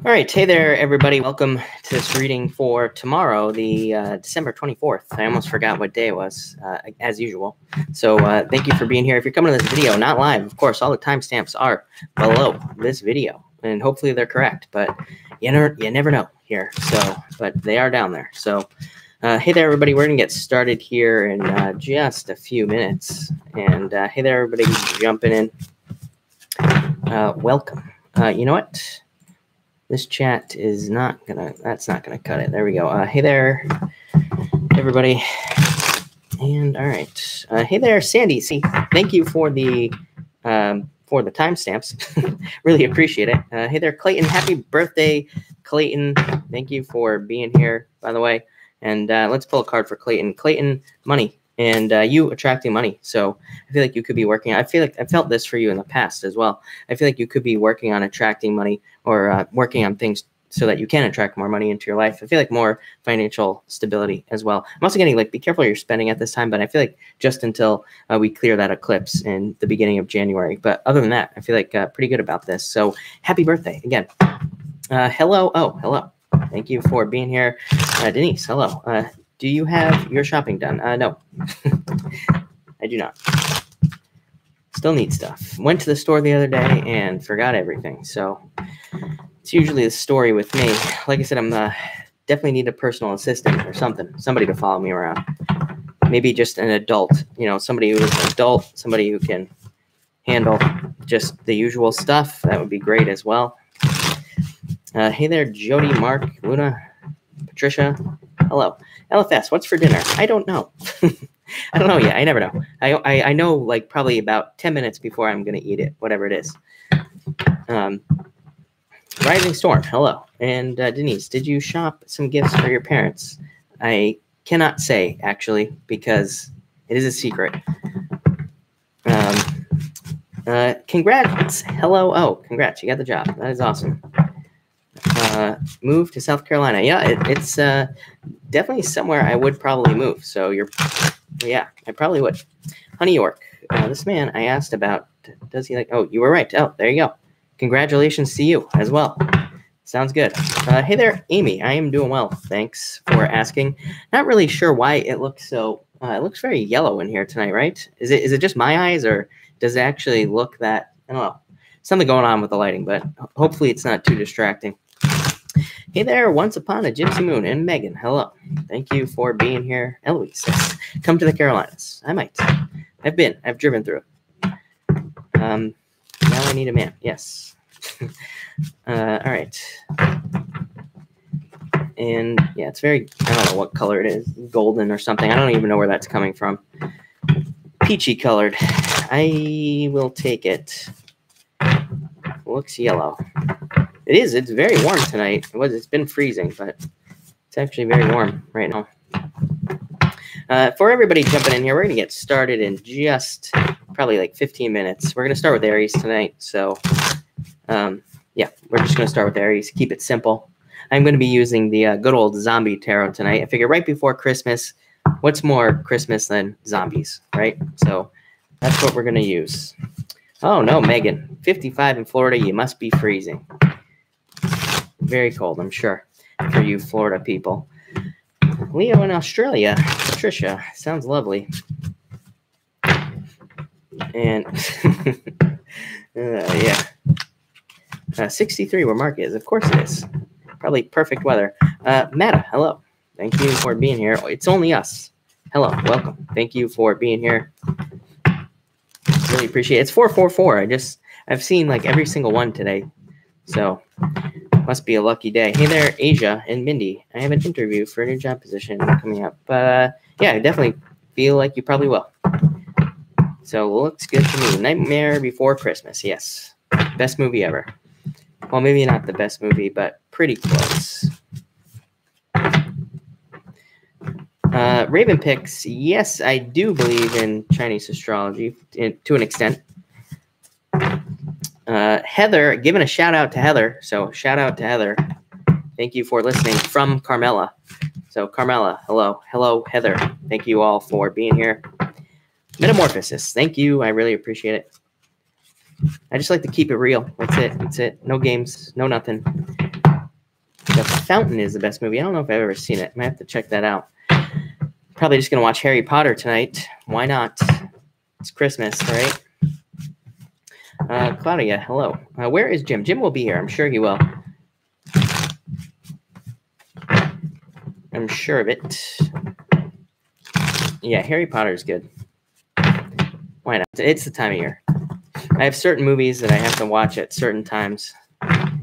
All right. Hey there, everybody. Welcome to this reading for tomorrow, the December 24th. I almost forgot what day it was, as usual. So thank you for being here. If you're coming to this video, not live, of course, all the timestamps are below this video, and hopefully they're correct. But you never know here. So, but they are down there. So hey there, everybody. We're going to get started here in just a few minutes. And hey there, everybody jumping in. Welcome. You know what? This chat is that's not gonna cut it. There we go. Hey there, everybody. And all right. Hey there, Sandy. See, thank you for the timestamps. Really appreciate it. Hey there, Clayton. Happy birthday, Clayton. Thank you for being here, by the way. And let's pull a card for Clayton. Clayton, money. And you attracting money. So I feel like you could be working. I feel like I felt this for you in the past as well. I feel like you could be working on attracting money or working on things so that you can attract more money into your life. I feel like more financial stability as well. I'm also getting like, be careful you're spending at this time, but I feel like just until we clear that eclipse in the beginning of January. But other than that, I feel like pretty good about this. So happy birthday again. Hello. Oh, hello. Thank you for being here. Denise, hello. Do you have your shopping done? No, I do not. Still need stuff. Went to the store the other day and forgot everything. So it's usually the story with me. Like I said, I'm definitely need a personal assistant or somebody to follow me around. Maybe just an adult, somebody who is an adult, somebody who can handle just the usual stuff. That would be great as well. Hey there, Jody, Mark, Luna, Patricia. Hello. LFS, what's for dinner? I don't know. I don't know yet. I never know. I know like probably about 10 minutes before I'm going to eat it, whatever it is. Rising Storm, hello. And Denise, did you shop some gifts for your parents? I cannot say, actually, because it is a secret. Congrats. Hello. Oh, congrats. You got the job. That is awesome. Move to South Carolina. Yeah, it's definitely somewhere I would probably move. So yeah, I probably would. Honey York, this man I asked about, does he like, oh, you were right. Oh, there you go. Congratulations to you as well. Sounds good. Hey there, Amy. I am doing well. Thanks for asking. Not really sure why it looks so, it looks very yellow in here tonight, right? Is it just my eyes or does it actually look that, I don't know, something going on with the lighting, but hopefully it's not too distracting. Hey there, once upon a gypsy moon, and Megan, hello. Thank you for being here. Eloise says, come to the Carolinas. I might. I've driven through it. Now I need a man. Yes. All right. And yeah, it's very, I don't know what color it is, golden or something. I don't even know where that's coming from. Peachy colored. I will take it. Looks yellow. It is. It's very warm tonight. It's been freezing, but it's actually very warm right now. For everybody jumping in here, we're going to get started in just probably like 15 minutes. We're going to start with Aries tonight. So, yeah, we're just going to start with Aries. Keep it simple. I'm going to be using the good old zombie tarot tonight. I figure right before Christmas, what's more Christmas than zombies, right? So that's what we're going to use. Oh, no, Megan. 55 in Florida. You must be freezing. Very cold, I'm sure, for you Florida people. Leo in Australia. Patricia. Sounds lovely. And, yeah. 63 where Mark is. Of course it is. Probably perfect weather. Matta, hello. Thank you for being here. It's only us. Hello. Welcome. Thank you for being here. Really appreciate it. It's 444. I've seen like every single one today. So must be a lucky day. Hey there, Asia and Mindy. I have an interview for a new job position coming up. Yeah, I definitely feel like you probably will. So looks good to me. Nightmare Before Christmas. Yes. Best movie ever. Well, maybe not the best movie, but pretty close. Raven picks. Yes, I do believe in Chinese astrology to an extent. Heather, giving a shout out to Heather. So shout out to Heather. Thank you for listening from Carmela. So Carmela, hello. Hello, Heather. Thank you all for being here. Metamorphosis. Thank you. I really appreciate it. I just like to keep it real. That's it. No games. No nothing. The Fountain is the best movie. I don't know if I've ever seen it. I might have to check that out. Probably just going to watch Harry Potter tonight. Why not? It's Christmas, right? Claudia, hello. Where is Jim? Jim will be here. I'm sure he will. I'm sure of it. Yeah, Harry Potter is good. Why not? It's the time of year. I have certain movies that I have to watch at certain times.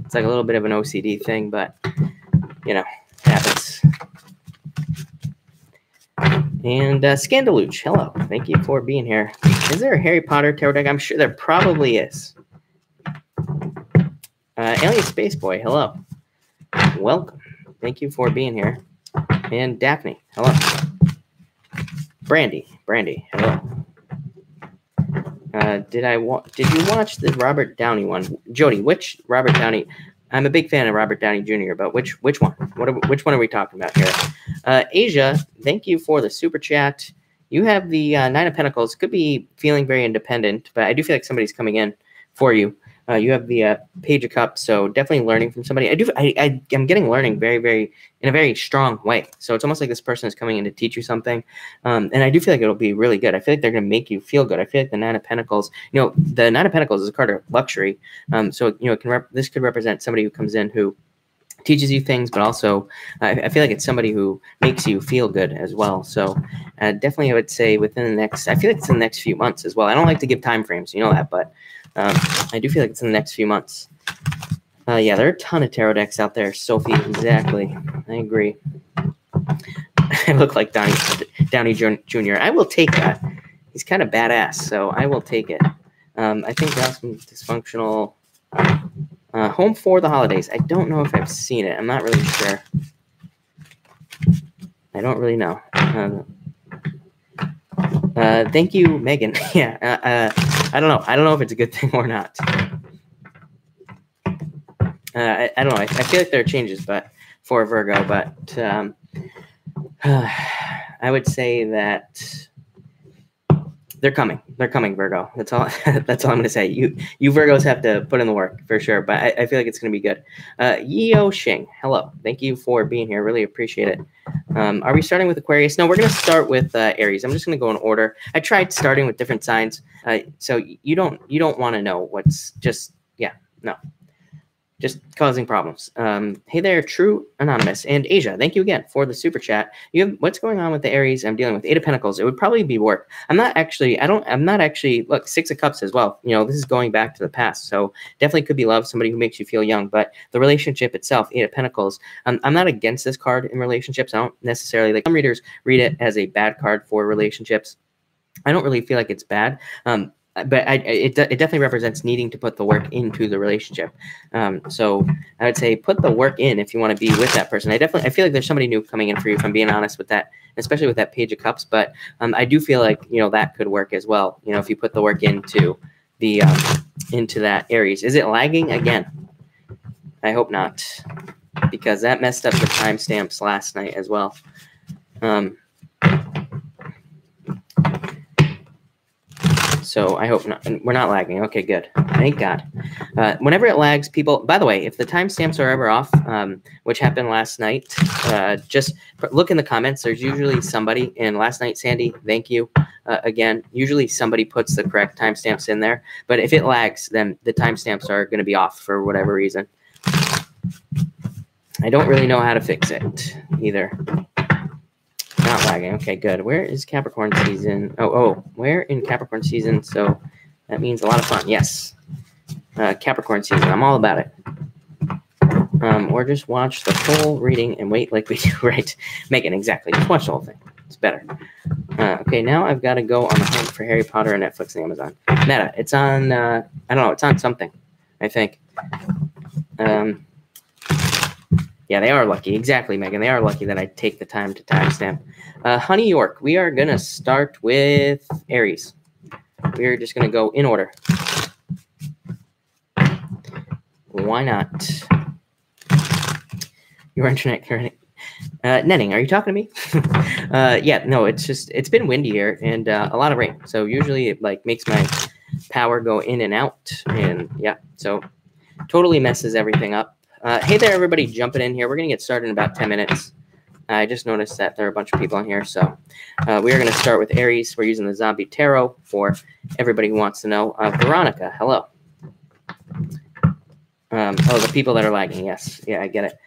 It's like a little bit of an OCD thing, but, you know, it happens. And Scandaluch, hello. Thank you for being here. Is there a Harry Potter tarot deck? I'm sure there probably is. Alien Space Boy, hello. Welcome. Thank you for being here. And Daphne, hello. Brandy, hello. Did you watch the Robert Downey one? Jody, which Robert Downey? I'm a big fan of Robert Downey Jr., but which one? Which one are we talking about here? Asia, thank you for the super chat. You have the Nine of Pentacles. Could be feeling very independent, but I do feel like somebody's coming in for you. You have the Page of Cups, so definitely learning from somebody. I'm getting learning very in a very strong way. So it's almost like this person is coming in to teach you something, and I do feel like it'll be really good. I feel like they're going to make you feel good. I feel like the Nine of Pentacles, the Nine of Pentacles is a card of luxury. So this could represent somebody who comes in who teaches you things, but also I feel like it's somebody who makes you feel good as well. So definitely I would say within the next, I feel like it's in the next few months as well. I don't like to give time frames, you know that, but I do feel like it's in the next few months. Yeah, there are a ton of tarot decks out there, Sophie, exactly. I agree. I look like Downey Jr. I will take that. He's kind of badass, so I will take it. I think that's some dysfunctional. Home for the Holidays. I don't know if I've seen it. I'm not really sure. I don't really know. Thank you, Megan. Yeah, I don't know. I don't know if it's a good thing or not. I don't know. I feel like there are changes, but for Virgo, but I would say that they're coming. They're coming, Virgo. That's all. That's all I'm going to say. You Virgos have to put in the work for sure, but I feel like it's going to be good. Yeo Xing, hello. Thank you for being here. Really appreciate it. Are we starting with Aquarius? No, we're going to start with Aries. I'm just going to go in order. I tried starting with different signs, so you don't want to know what's just causing problems. Hey there, True Anonymous and Asia. Thank you again for the super chat. You have what's going on with the Aries? I'm dealing with Eight of Pentacles. It would probably be work. I'm not actually. Look, Six of Cups as well. This is going back to the past, so definitely could be love. Somebody who makes you feel young, but the relationship itself, Eight of Pentacles. I'm not against this card in relationships. I don't necessarily like. Some readers read it as a bad card for relationships. I don't really feel like it's bad. But it definitely represents needing to put the work into the relationship. So I would say put the work in if you want to be with that person. I feel like there's somebody new coming in for you, if I'm being honest with that, especially with that Page of Cups. But I do feel like that could work as well. If you put the work into the into that Aries. Is it lagging again? I hope not, because that messed up the timestamps last night as well. So I hope not. We're not lagging. Okay, good. Thank God. Whenever it lags, people, by the way, if the timestamps are ever off, which happened last night, just look in the comments. There's usually somebody, and last night, Sandy, thank you again. Usually somebody puts the correct timestamps in there, but if it lags, then the timestamps are going to be off for whatever reason. I don't really know how to fix it either. Not lagging. Okay, good. Where is Capricorn season? Oh, where in Capricorn season? So that means a lot of fun. Yes. Capricorn season. I'm all about it. Or just watch the full reading and wait like we do, right? Megan, exactly. Just watch the whole thing. It's better. Okay, now I've got to go on the hunt for Harry Potter on Netflix and Amazon. Meta. It's on, I don't know. It's on something, I think. Yeah, they are lucky. Exactly, Megan. They are lucky that I take the time to timestamp. Honey York, we are going to start with Aries. We're just going to go in order. Why not? Your internet current. Netting, are you talking to me? Yeah, no, it's been windy here and a lot of rain. So usually it makes my power go in and out. And yeah, so totally messes everything up. Hey there, everybody jumping in here. We're going to get started in about 10 minutes. I just noticed that there are a bunch of people in here. So we are going to start with Aries. We're using the Zombie Tarot for everybody who wants to know. Veronica, hello. Oh, the people that are lagging. Yes. Yeah, I get it.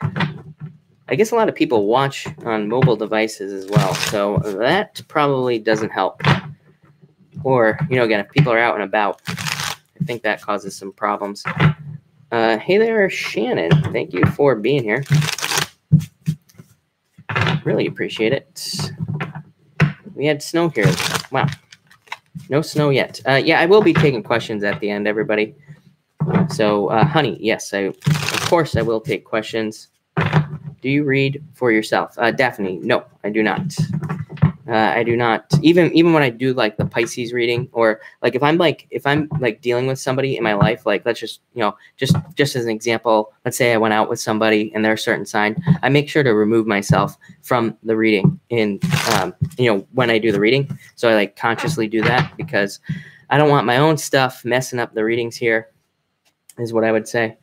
I guess a lot of people watch on mobile devices as well. So that probably doesn't help. Or, you know, again, if people are out and about, I think that causes some problems. Hey there, Shannon. Thank you for being here. Really appreciate it. We had snow here. Wow. No snow yet. Yeah, I will be taking questions at the end, everybody. So, honey, yes, of course I will take questions. Do you read for yourself? Daphne, no, I do not. I do not. Even when I do like the Pisces reading, or like if I'm dealing with somebody in my life, like let's just, you know, just as an example, let's say I went out with somebody and they're a certain sign, I make sure to remove myself from the reading in, you know, when I do the reading. So I like consciously do that because I don't want my own stuff messing up the readings here, is what I would say.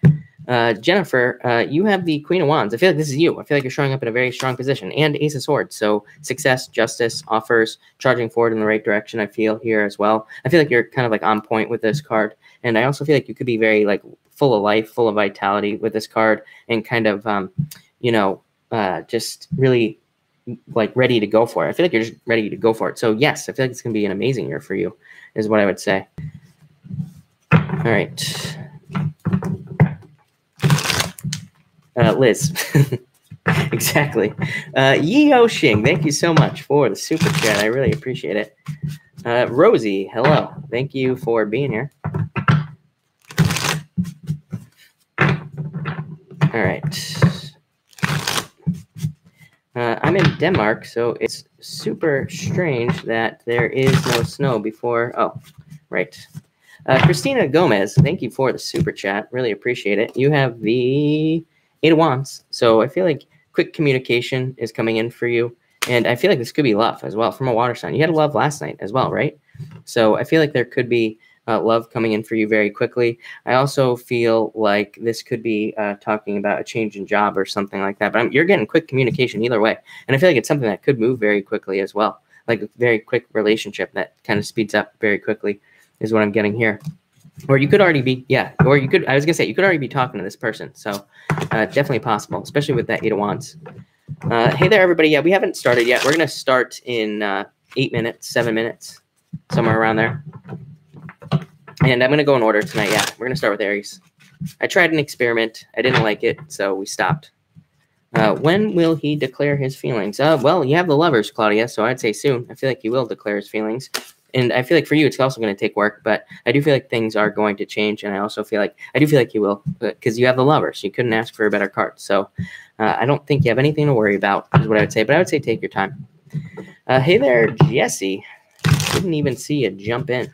Jennifer, you have the Queen of Wands. I feel like this is you. I feel like you're showing up in a very strong position, and Ace of Swords. So success, justice, offers, charging forward in the right direction. I feel here as well. I feel like you're kind of like on point with this card. And I also feel like you could be very like full of life, full of vitality with this card, and kind of, you know, just really like ready to go for it. I feel like you're just ready to go for it. So yes, I feel like it's going to be an amazing year for you, is what I would say. All right. Liz. Exactly. Yi-Yo Xing, thank you so much for the super chat. I really appreciate it. Rosie, hello. Thank you for being here. All right. I'm in Denmark, so it's super strange that there is no snow before. Oh, right. Christina Gomez, thank you for the super chat. Really appreciate it. You have the 8 of Wands. So I feel like quick communication is coming in for you. And I feel like this could be love as well from a water sign. You had a love last night as well, right? So I feel like there could be love coming in for you very quickly. I also feel like this could be talking about a change in job or something like that. But you're getting quick communication either way. And I feel like it's something that could move very quickly as well. Like a very quick relationship that kind of speeds up very quickly is what I'm getting here. Or you could already be, yeah, or you could, I was going to say, you could already be talking to this person. So definitely possible, especially with that 8 of Wands. Hey there, everybody. Yeah, we haven't started yet. We're going to start in 8 minutes, 7 minutes, somewhere around there. And I'm going to go in order tonight. Yeah, we're going to start with Aries. I tried an experiment. I didn't like it, so we stopped. When will he declare his feelings? Well, you have the Lovers, Claudia, so I'd say soon. I feel like he will declare his feelings. And I feel like for you, it's also going to take work, but I do feel like things are going to change. And I also feel like, I do feel like you will, because you have the Lovers. You couldn't ask for a better card. So I don't think you have anything to worry about, is what I would say. But I would say take your time. Hey there, Jesse. Didn't even see you jump in.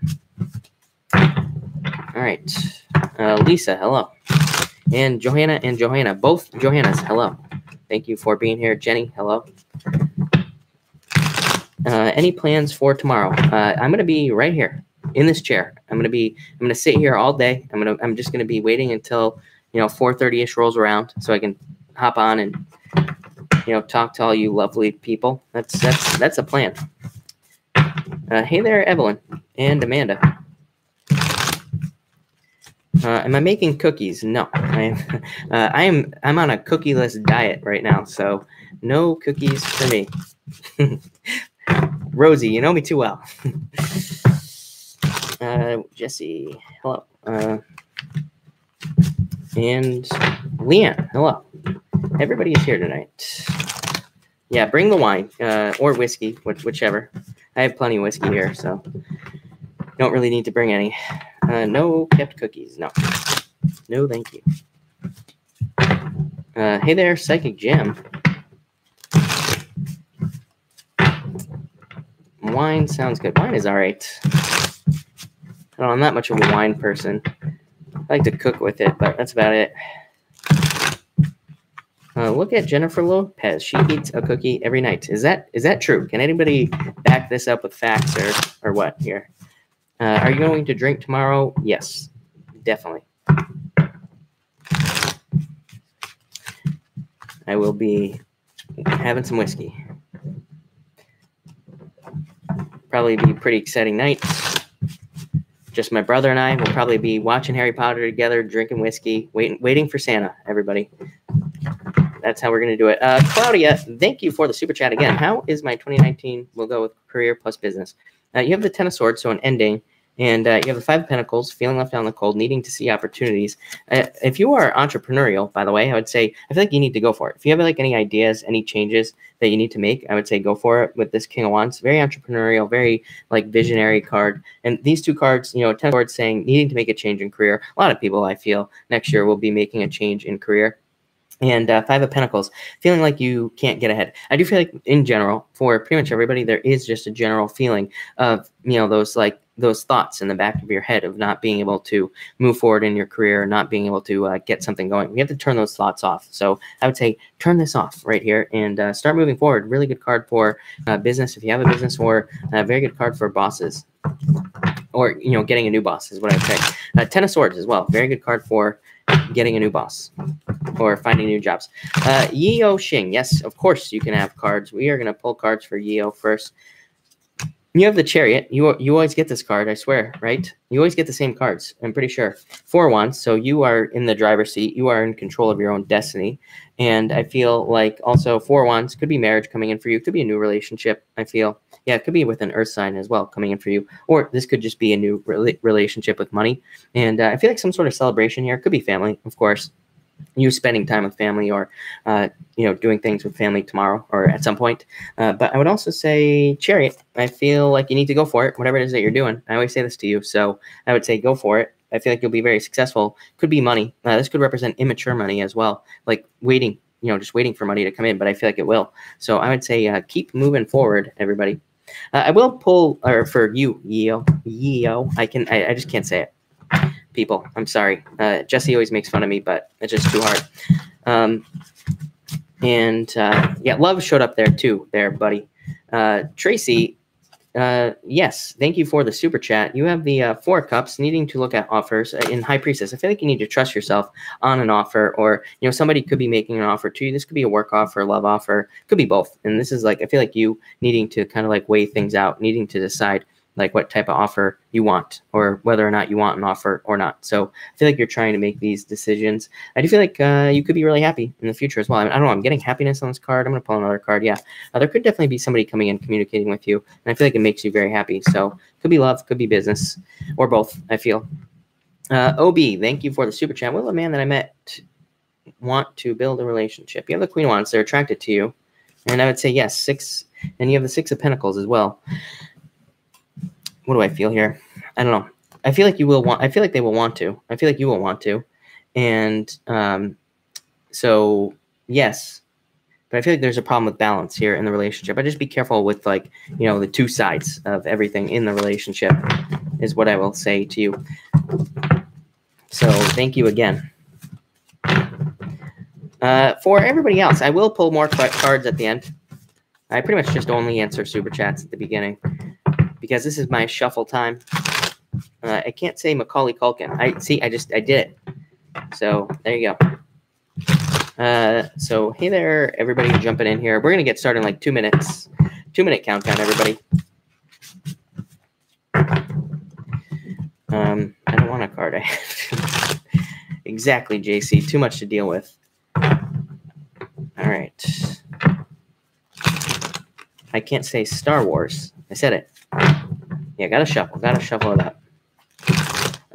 All right. Lisa, hello. And Johanna, both Johannas, hello. Thank you for being here. Jenny, hello. Any plans for tomorrow? I'm going to be right here in this chair. I'm going to sit here all day. I'm just going to be waiting until, 4:30ish rolls around so I can hop on and, talk to all you lovely people. That's a plan. Hey there, Evelyn and Amanda. Am I making cookies? No, I'm on a cookieless diet right now, so no cookies for me. Rosie, you know me too well. Jesse, hello. And Leanne, hello. Everybody is here tonight. Yeah, bring the wine or whiskey, whichever. I have plenty of whiskey here, so don't really need to bring any. No kept cookies. No. No, thank you. Hey there, Psychic Jim. Wine sounds good. Wine is all right. I'm not much of a wine person. I like to cook with it, but that's about it. Look at Jennifer Lopez. She eats a cookie every night. Is that true? Can anybody back this up with facts or what here? Are you going to drink tomorrow? Yes, definitely. I will be having some whiskey. Probably be a pretty exciting night. Just my brother and I will probably be watching Harry Potter together, drinking whiskey, waiting for Santa, everybody. That's how we're going to do it. Claudia, thank you for the super chat again. How is my 2019? We'll go with career plus business. You have the Ten of Swords, so an ending. And you have the Five of Pentacles, feeling left out in the cold, needing to see opportunities. If you are entrepreneurial, by the way, I would say, I feel like you need to go for it. If you have like any ideas, any changes that you need to make, I would say go for it with this King of Wands. Very entrepreneurial, very like visionary card. And these two cards, you know, Ten of Swords saying needing to make a change in career. A lot of people, I feel, next year will be making a change in career. And Five of Pentacles, feeling like you can't get ahead. I do feel like in general, for pretty much everybody, there is just a general feeling of, you know, those thoughts in the back of your head of not being able to move forward in your career, not being able to get something going. We have to turn those thoughts off. So I would say turn this off right here and start moving forward. Really good card for business if you have a business, or a very good card for bosses, or, you know, getting a new boss is what I would say. Ten of Swords as well. Very good card for getting a new boss or finding new jobs. Yeo Xing. Yes, of course you can have cards. We are going to pull cards for Yeo first. You have the Chariot. You always get this card, I swear, right? You always get the same cards, I'm pretty sure. Four of Wands, so you are in the driver's seat. You are in control of your own destiny. And I feel like also Four of Wands could be marriage coming in for you. Could be a new relationship, I feel. Yeah, it could be with an earth sign as well coming in for you. Or this could just be a new relationship with money. And I feel like some sort of celebration here. Could be family, of course. You spending time with family, or you know, doing things with family tomorrow or at some point. But I would also say Chariot. I feel like you need to go for it, whatever it is that you're doing. I always say this to you, so I would say go for it. I feel like you'll be very successful. Could be money. This could represent immature money as well, like waiting, you know, just waiting for money to come in. But I feel like it will. So I would say keep moving forward, everybody. I will pull, or for you, Yeo. I just can't say it. People, I'm sorry. Jesse always makes fun of me, but it's just too hard. Yeah, love showed up there too, buddy. Tracy, yes, thank you for the super chat. You have the Four of Cups, needing to look at offers in High Priestess. I feel like you need to trust yourself on an offer, or, you know, somebody could be making an offer to you. This could be a work offer, love offer, could be both. And this is like, I feel like you needing to kind of like weigh things out, needing to decide like what type of offer you want, or whether or not you want an offer or not. So I feel like you're trying to make these decisions. I do feel like you could be really happy in the future as well. I don't know. I'm getting happiness on this card. I'm going to pull another card. Yeah. There could definitely be somebody coming in, communicating with you. And I feel like it makes you very happy. So could be love, could be business, or both, I feel. OB, thank you for the super chat. Will a man that I met want to build a relationship? You have the Queen of Wands. They're attracted to you. And I would say yes, 6. And you have the Six of Pentacles as well. What do I feel here? I don't know. I feel like you will want. I feel like they will want to. I feel like you will want to, and so yes. But I feel like there's a problem with balance here in the relationship. I just be careful with, like, you know, the two sides of everything in the relationship is what I will say to you. So thank you again. For everybody else, I will pull more cards at the end. I pretty much just only answer super chats at the beginning, because this is my shuffle time. I can't say Macaulay Culkin. I did it. So there you go. So hey there, everybody jumping in here. We're going to get started in like 2 minutes. 2-minute countdown, everybody. I don't want a card. Exactly, JC. Too much to deal with. All right. I can't say Star Wars. I said it. Yeah, gotta shuffle it up.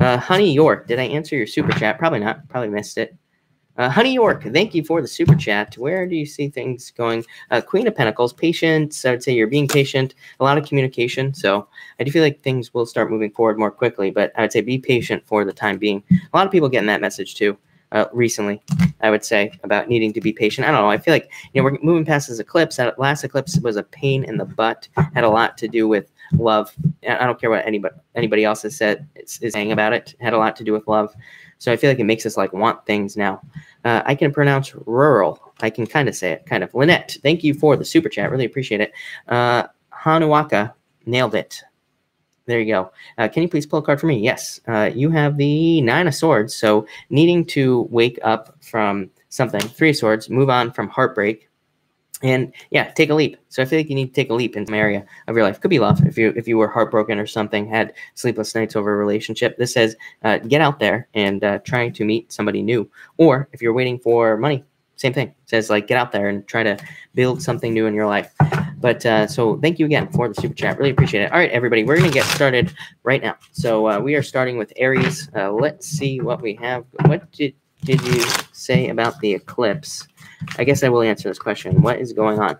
Honey York, did I answer your super chat? Probably not. Probably missed it. Honey York, thank you for the super chat. Where do you see things going? Queen of Pentacles, patience. I would say you're being patient. A lot of communication. So I do feel like things will start moving forward more quickly, but I would say be patient for the time being. A lot of people getting that message too. Recently, I would say, about needing to be patient. I don't know. I feel like, you know, we're moving past this eclipse. That last eclipse was a pain in the butt. Had a lot to do with love. I don't care what anybody else has said is saying about it. Had a lot to do with love. So I feel like it makes us like want things now. I can pronounce rural. I can kind of say it, kind of. Lynette, thank you for the super chat. Really appreciate it. Hanuaka, nailed it. There you go. Can you please pull a card for me? Yes. You have the Nine of Swords. So needing to wake up from something. Three of Swords, move on from heartbreak. And yeah, take a leap. So I feel like you need to take a leap in some area of your life. Could be love if you were heartbroken or something, had sleepless nights over a relationship. This says get out there and try to meet somebody new. Or if you're waiting for money, same thing. It says like get out there and try to build something new in your life. But so thank you again for the super chat. Really appreciate it. All right, everybody, we're going to get started right now. So we are starting with Aries. Let's see what we have. What did you say about the eclipse? I guess I will answer this question. What is going on?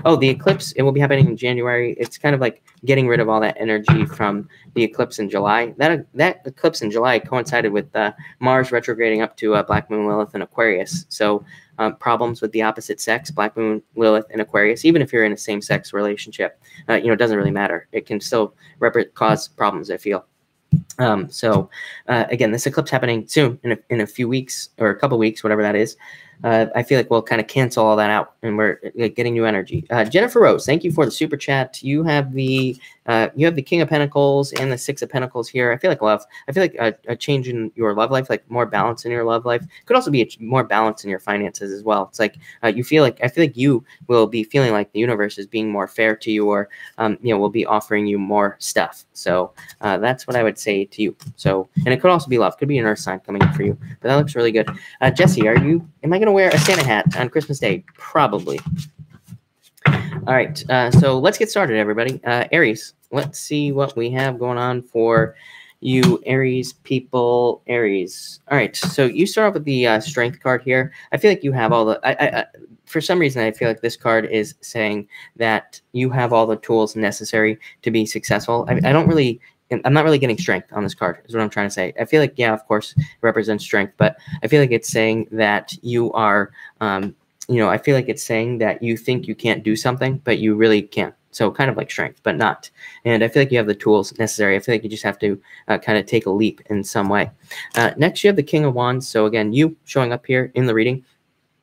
Oh, the eclipse, it will be happening in January. It's kind of like getting rid of all that energy from the eclipse in July. That eclipse in July coincided with Mars retrograding up to Black Moon Lilith and Aquarius. So problems with the opposite sex, Black Moon Lilith and Aquarius, even if you're in a same-sex relationship, it doesn't really matter. It can still cause problems, I feel. Again, this eclipse happening soon in a few weeks or a couple weeks, whatever that is. I feel like we'll kind of cancel all that out and we're getting new energy. Jennifer Rose, thank you for the super chat. You have the King of Pentacles and the Six of Pentacles here. I feel like love. I feel like a change in your love life, like more balance in your love life. Could also be more balance in your finances as well. It's like I feel like you will be feeling like the universe is being more fair to you, or will be offering you more stuff. So that's what I would say to you. So, and it could also be love. Could be an earth sign coming in for you. But that looks really good. Jesse, am I going to wear a Santa hat on Christmas Day? Probably. All right, so let's get started, everybody. Aries, let's see what we have going on for you, Aries people. Aries. All right, so you start off with the Strength card here. I feel like you have all the... for some reason, I feel like this card is saying that you have all the tools necessary to be successful. I'm not really getting strength on this card, is what I'm trying to say. I feel like, yeah, of course, it represents strength, but I feel like it's saying that you are, I feel like it's saying that you think you can't do something, but you really can. So kind of like strength, but not. And I feel like you have the tools necessary. I feel like you just have to kind of take a leap in some way. Next, you have the King of Wands. So again, you showing up here in the reading.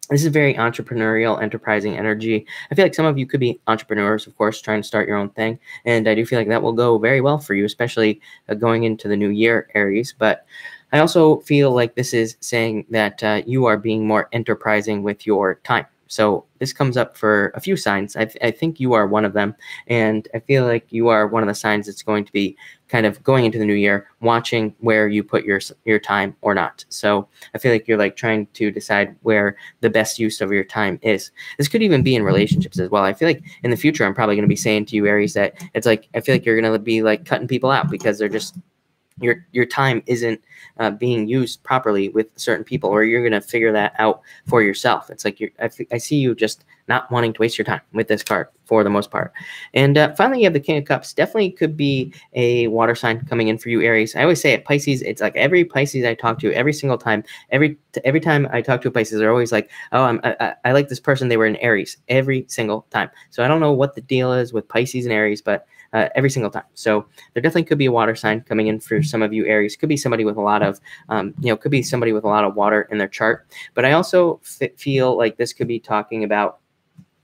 This is very entrepreneurial, enterprising energy. I feel like some of you could be entrepreneurs, of course, trying to start your own thing. And I do feel like that will go very well for you, especially going into the new year, Aries. But I also feel like this is saying that you are being more enterprising with your time. So this comes up for a few signs. I think you are one of them. And I feel like you are one of the signs that's going to be kind of going into the new year, watching where you put your time or not. So I feel like you're like trying to decide where the best use of your time is. This could even be in relationships as well. I feel like in the future, I'm probably going to be saying to you, Aries, that it's like, I feel like you're going to be like cutting people out because they're just, your time isn't being used properly with certain people, or you're going to figure that out for yourself. It's like I see you just not wanting to waste your time with this card for the most part. And finally, you have the King of Cups. Definitely could be a water sign coming in for you, Aries. I always say at Pisces, it's like every Pisces I talk to, every single time, every time I talk to a Pisces, they're always like, oh, I like this person. They were in Aries every single time. So I don't know what the deal is with Pisces and Aries, but every single time. So there definitely could be a water sign coming in for some of you, Aries. Could be somebody with a lot of, could be somebody with a lot of water in their chart. But I also feel like this could be talking about,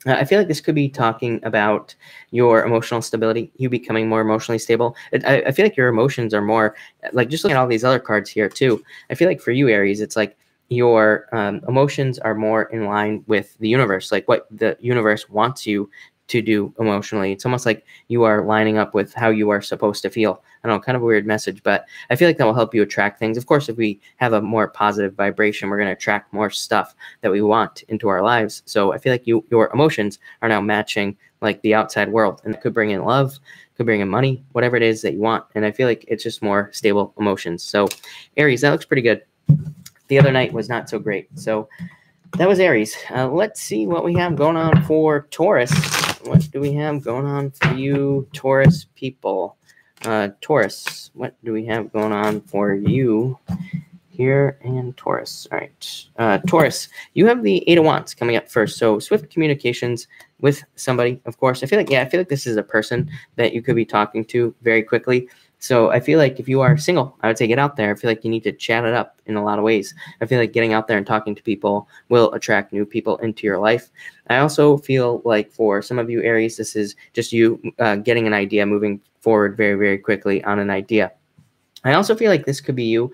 I feel like this could be talking about your emotional stability, you becoming more emotionally stable. I feel like your emotions are more, like just looking at all these other cards here too. I feel like for you, Aries, it's like your emotions are more in line with the universe, like what the universe wants you to do emotionally. It's almost like you are lining up with how you are supposed to feel. I don't know, kind of a weird message, but I feel like that will help you attract things. Of course, if we have a more positive vibration, we're going to attract more stuff that we want into our lives. So I feel like your emotions are now matching like the outside world, and it could bring in love, could bring in money, whatever it is that you want. And I feel like it's just more stable emotions. So Aries, that looks pretty good. The other night was not so great. So that was Aries. Let's see what we have going on for Taurus. What do we have going on for you, Taurus people? Taurus, what do we have going on for you here in Taurus? All right. Taurus, you have the Eight of Wands coming up first. So swift communications with somebody, of course. I feel like this is a person that you could be talking to very quickly. So I feel like if you are single, I would say get out there. I feel like you need to chat it up in a lot of ways. I feel like getting out there and talking to people will attract new people into your life. I also feel like for some of you, Aries, this is just you getting an idea, moving forward very, very quickly on an idea. I also feel like this could be you,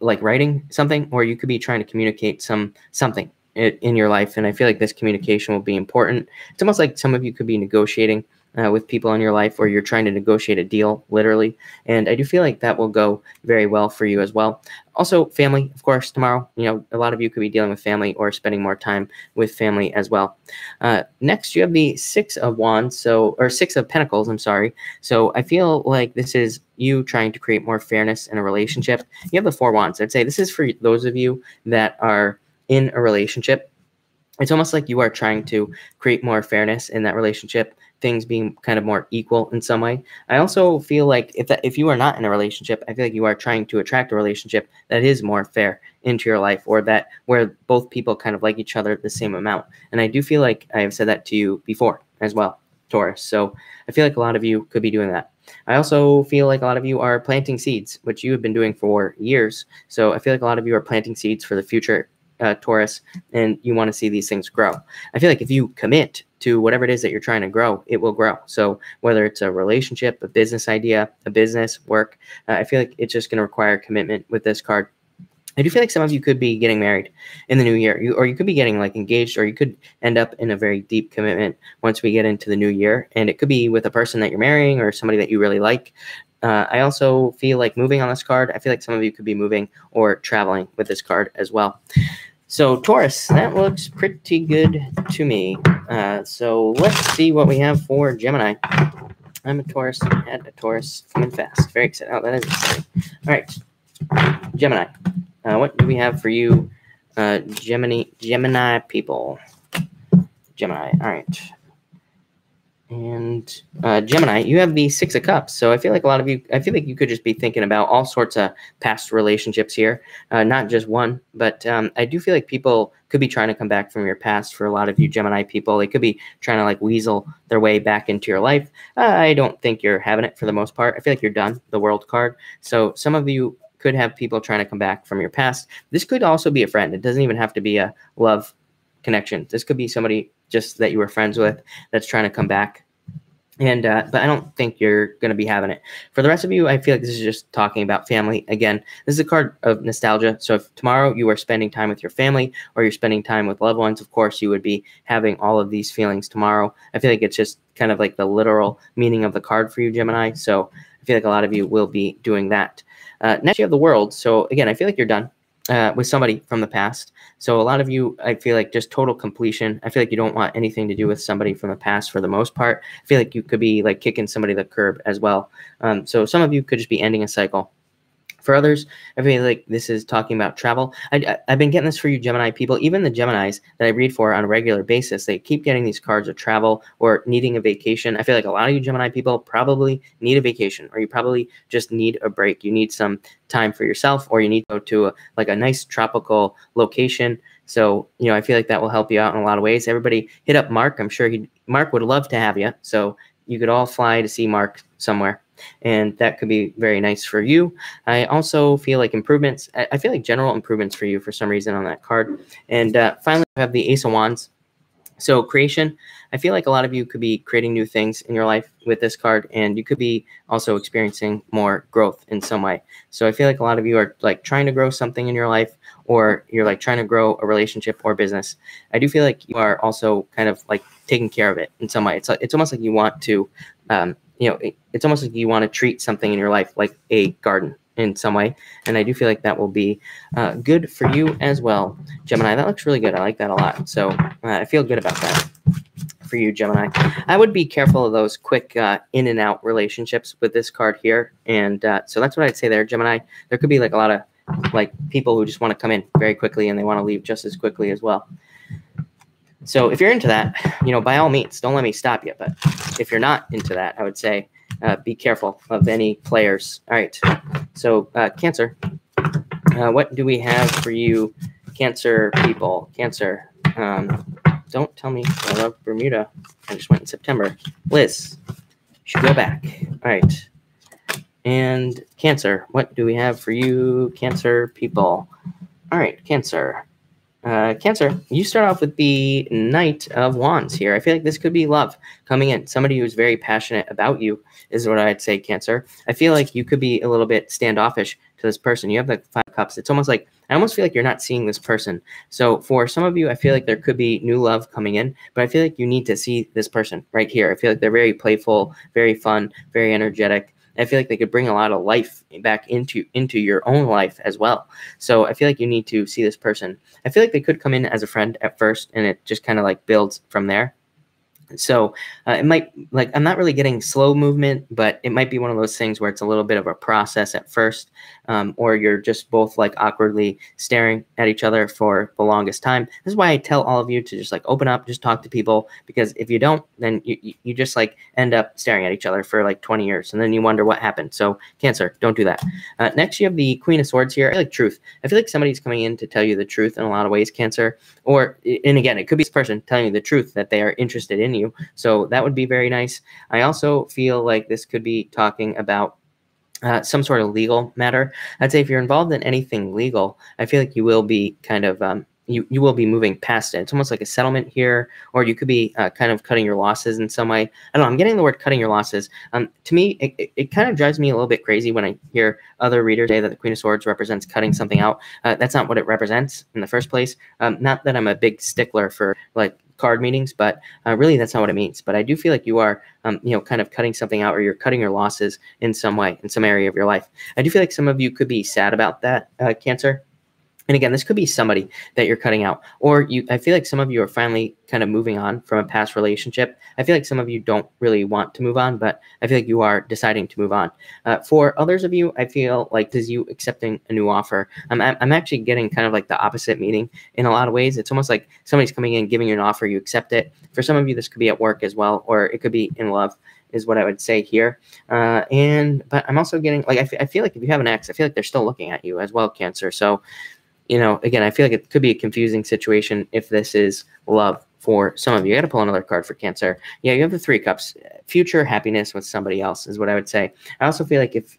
like writing something, or you could be trying to communicate something in your life. And I feel like this communication will be important. It's almost like some of you could be negotiating with people in your life, or you're trying to negotiate a deal, literally. And I do feel like that will go very well for you as well. Also, family, of course, tomorrow. You know, a lot of you could be dealing with family or spending more time with family as well. Next, you have the Six of Wands, or Six of Pentacles, I'm sorry. So I feel like this is you trying to create more fairness in a relationship. You have the Four Wands. I'd say this is for those of you that are in a relationship. It's almost like you are trying to create more fairness in that relationship, things being kind of more equal in some way. I also feel like if you are not in a relationship, I feel like you are trying to attract a relationship that is more fair into your life, or that where both people kind of like each other the same amount. And I do feel like I have said that to you before as well, Taurus. So I feel like a lot of you could be doing that. I also feel like a lot of you are planting seeds, which you have been doing for years. So I feel like a lot of you are planting seeds for the future, Taurus, and you want to see these things grow. I feel like if you commit to whatever it is that you're trying to grow, it will grow. So whether it's a relationship, a business idea, a business, work, I feel like it's just going to require commitment with this card. I do feel like some of you could be getting married in the new year, or you could be getting like engaged, or you could end up in a very deep commitment once we get into the new year. And it could be with a person that you're marrying or somebody that you really like. I also feel like moving on this card. I feel like some of you could be moving or traveling with this card as well. So Taurus, that looks pretty good to me. So let's see what we have for Gemini. I'm a Taurus, had a Taurus coming fast. Very excited. Oh, that is exciting. All right, Gemini. What do we have for you, Gemini people? Gemini. All right. And Gemini, you have the Six of Cups. So I feel like a lot of you, I feel like you could just be thinking about all sorts of past relationships here, not just one. But I do feel like people could be trying to come back from your past. For a lot of you Gemini people, they could be trying to like weasel their way back into your life. I don't think you're having it for the most part. I feel like you're done, the World card. So some of you could have people trying to come back from your past. This could also be a friend. It doesn't even have to be a love connection. This could be somebody just that you were friends with that's trying to come back. And but I don't think you're going to be having it. For the rest of you, I feel like this is just talking about family. Again, this is a card of nostalgia. So if tomorrow you are spending time with your family, or you're spending time with loved ones, of course you would be having all of these feelings tomorrow. I feel like it's just kind of like the literal meaning of the card for you, Gemini. So I feel like a lot of you will be doing that. Next, you have the World. So again, I feel like you're done with somebody from the past. So a lot of you, I feel like just total completion. I feel like you don't want anything to do with somebody from the past for the most part. I feel like you could be like kicking somebody to the curb as well. So some of you could just be ending a cycle. For others, I feel like this is talking about travel. I've been getting this for you Gemini people. Even the Geminis that I read for on a regular basis, they keep getting these cards of travel or needing a vacation. I feel like a lot of you Gemini people probably need a vacation, or you probably just need a break. You need some time for yourself, or you need to go to a nice tropical location. So, you know, I feel like that will help you out in a lot of ways. Everybody hit up Mark. I'm sure Mark would love to have you. So you could all fly to see Mark somewhere, and that could be very nice for you. I also feel like improvements. I feel like general improvements for you for some reason on that card. And finally, we have the Ace of Wands. So creation, I feel like a lot of you could be creating new things in your life with this card, and you could be also experiencing more growth in some way. So I feel like a lot of you are like trying to grow something in your life, or you're like trying to grow a relationship or business. I do feel like you are also kind of like taking care of it in some way. It's almost like you want to, it's almost like you want to treat something in your life like a garden in some way. And I do feel like that will be good for you as well, Gemini. That looks really good. I like that a lot. So I feel good about that for you, Gemini. I would be careful of those quick in and out relationships with this card here. And so that's what I'd say there, Gemini. There could be like a lot of like people who just want to come in very quickly and they want to leave just as quickly as well. So if you're into that, you know, by all means, don't let me stop you. But if you're not into that, I would say be careful of any players. All right. So Cancer, what do we have for you, Cancer people? Cancer, don't tell me I love Bermuda. I just went in September. Liz, you should go back. All right. And Cancer, what do we have for you, Cancer people? All right, Cancer. Cancer, you start off with the Knight of Wands here. I feel like this could be love coming in. Somebody who's very passionate about you is what I'd say, Cancer. I feel like you could be a little bit standoffish to this person. You have the 5 Cups. It's almost like, I almost feel like you're not seeing this person. So for some of you, I feel like there could be new love coming in, but I feel like you need to see this person right here. I feel like they're very playful, very fun, very energetic. I feel like they could bring a lot of life back into your own life as well. So I feel like you need to see this person. I feel like they could come in as a friend at first, and it just kind of like builds from there. So it might, like, I'm not really getting slow movement, but it might be one of those things where it's a little bit of a process at first, or you're just both like awkwardly staring at each other for the longest time. This is why I tell all of you to just like open up, just talk to people, because if you don't, then you just like end up staring at each other for like 20 years, and then you wonder what happened. So Cancer, don't do that. Next, you have the Queen of Swords here. I like truth. I feel like somebody's coming in to tell you the truth in a lot of ways, Cancer. Or, and again, it could be this person telling you the truth that they are interested in you. So that would be very nice. I also feel like this could be talking about some sort of legal matter. I'd say if you're involved in anything legal, I feel like you will be kind of you will be moving past it. It's almost like a settlement here, or you could be kind of cutting your losses in some way. I don't know. I'm getting the word cutting your losses. To me, it kind of drives me a little bit crazy when I hear other readers say that the Queen of Swords represents cutting something out. That's not what it represents in the first place. Not that I'm a big stickler for like card meetings, but really that's not what it means. But I do feel like you are, kind of cutting something out, or you're cutting your losses in some way, in some area of your life. I do feel like some of you could be sad about that, Cancer. And again, this could be somebody that you're cutting out, or I feel like some of you are finally kind of moving on from a past relationship. I feel like some of you don't really want to move on, but I feel like you are deciding to move on. For others of you, I feel like this is you accepting a new offer. I'm actually getting kind of like the opposite meaning in a lot of ways. It's almost like somebody's coming in, giving you an offer, you accept it. For some of you, this could be at work as well, or it could be in love, is what I would say here. But I'm also getting, like, I feel like if you have an ex, I feel like they're still looking at you as well, Cancer. So, again, I feel like it could be a confusing situation if this is love for some of you. I got to pull another card for Cancer. Yeah, you have the 3 Cups. Future happiness with somebody else is what I would say. I also feel like if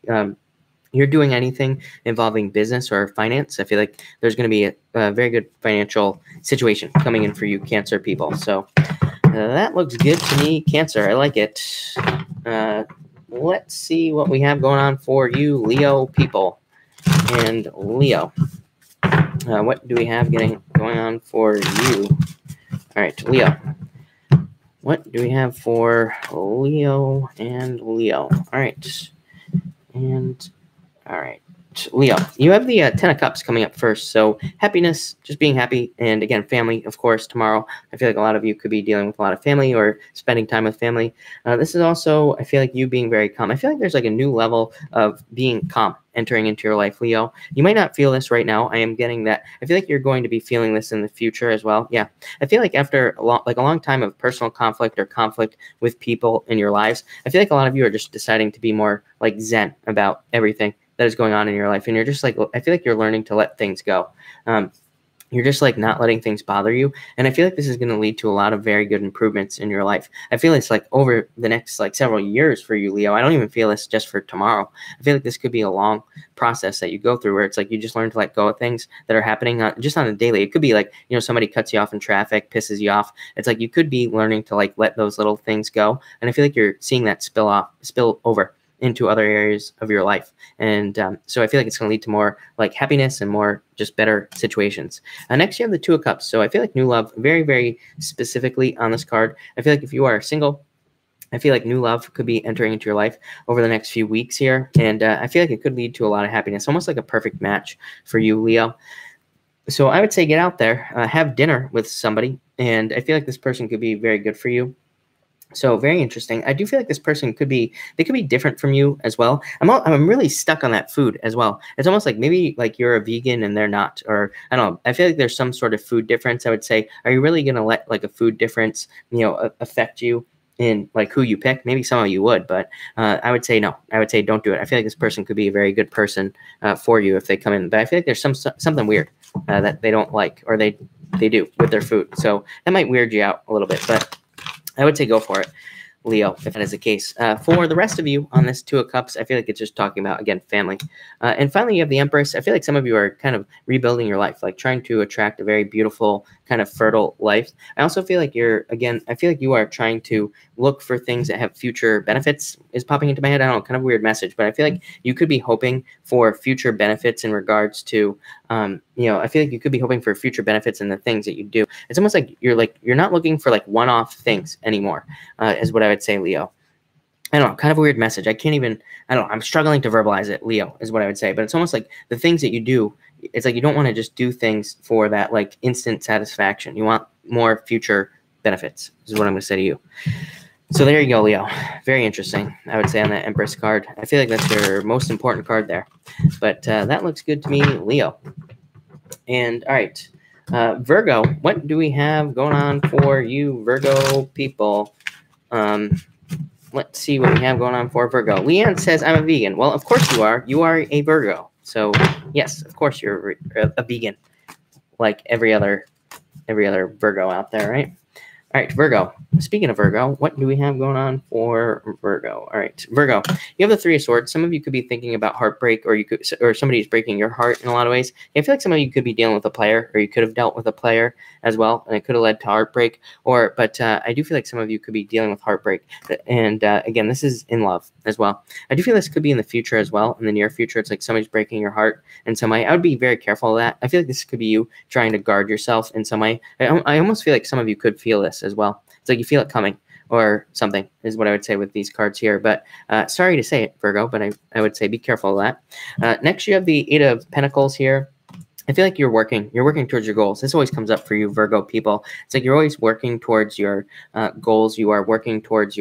you're doing anything involving business or finance, I feel like there's going to be a very good financial situation coming in for you, Cancer people. So that looks good to me, Cancer. I like it. Let's see what we have going on for you, Leo people. And Leo. What do we have going on for you? All right, Leo. What do we have for Leo and Leo? All right. And all right. Leo, you have the 10 of Cups coming up first. So happiness, just being happy. And again, family, of course, tomorrow. I feel like a lot of you could be dealing with a lot of family or spending time with family. This is also, I feel like you being very calm. I feel like there's like a new level of being calm entering into your life, Leo. You might not feel this right now. I am getting that. I feel like you're going to be feeling this in the future as well. Yeah. I feel like after a long time of personal conflict or conflict with people in your lives, I feel like a lot of you are just deciding to be more like zen about everything that is going on in your life. And you're just like, I feel like you're learning to let things go. You're just like not letting things bother you. And I feel like this is going to lead to a lot of very good improvements in your life. I feel it's like over the next like several years for you, Leo. I don't even feel this just for tomorrow. I feel like this could be a long process that you go through where it's like you just learn to let go of things that are happening just on a daily. It could be like, somebody cuts you off in traffic, pisses you off. It's like you could be learning to like let those little things go. And I feel like you're seeing that spill over into other areas of your life. And so I feel like it's going to lead to more like happiness and more just better situations. Next, you have the 2 of Cups. So I feel like new love, very, very specifically on this card. I feel like if you are single, I feel like new love could be entering into your life over the next few weeks here. And I feel like it could lead to a lot of happiness, almost like a perfect match for you, Leo. So I would say get out there, have dinner with somebody. And I feel like this person could be very good for you. So very interesting. I do feel like this person could be different from you as well. I'm really stuck on that food as well. It's almost like maybe like you're a vegan and they're not, or I don't know. I feel like there's some sort of food difference. I would say, are you really going to let like a food difference, affect you in like who you pick? Maybe some of you would, but I would say no. I would say don't do it. I feel like this person could be a very good person for you if they come in. But I feel like there's something weird that they don't like, or they do with their food. So that might weird you out a little bit, but I would say go for it. Leo, if that is the case. For the rest of you on this Two of Cups, I feel like it's just talking about, again, family. And finally, you have the Empress. I feel like some of you are kind of rebuilding your life, like trying to attract a very beautiful, kind of fertile life. I also feel like I feel like you are trying to look for things that have future benefits is popping into my head. I don't know, kind of weird message, but I feel like you could be hoping for future benefits in regards to, I feel like you could be hoping for future benefits in the things that you do. It's almost like you're not looking for like one-off things anymore, is what I would say, Leo. I don't know, kind of a weird message. I don't know, I'm struggling to verbalize it, Leo, is what I would say. But it's almost like the things that you do, it's like you don't want to just do things for that like instant satisfaction. You want more future benefits, is what I'm going to say to you. So there you go, Leo. Very interesting, I would say, on that Empress card. I feel like that's your most important card there. But that looks good to me, Leo. And all right, Virgo, what do we have going on for you, Virgo people? Let's see what we have going on for Virgo. Leanne says, I'm a vegan. Well, of course you are. You are a Virgo. So, yes, of course you're a vegan, like every other Virgo out there, right? All right, Virgo. Speaking of Virgo, what do we have going on for Virgo? All right, Virgo, you have the Three of Swords. Some of you could be thinking about heartbreak, or somebody's breaking your heart in a lot of ways. I feel like some of you could be dealing with a player, or you could have dealt with a player as well, and it could have led to heartbreak. But I do feel like some of you could be dealing with heartbreak. And again, this is in love as well. I do feel this could be in the future as well. In the near future, it's like somebody's breaking your heart in some way. I would be very careful of that. I feel like this could be you trying to guard yourself in some way. I almost feel like some of you could feel this as well. It's like you feel it coming or something is what I would say with these cards here. But sorry to say it, Virgo, but I would say be careful of that. Next, you have the Eight of Pentacles here. I feel like you're working towards your goals. This always comes up for you, Virgo people. It's like you're always working towards your goals. You are working towards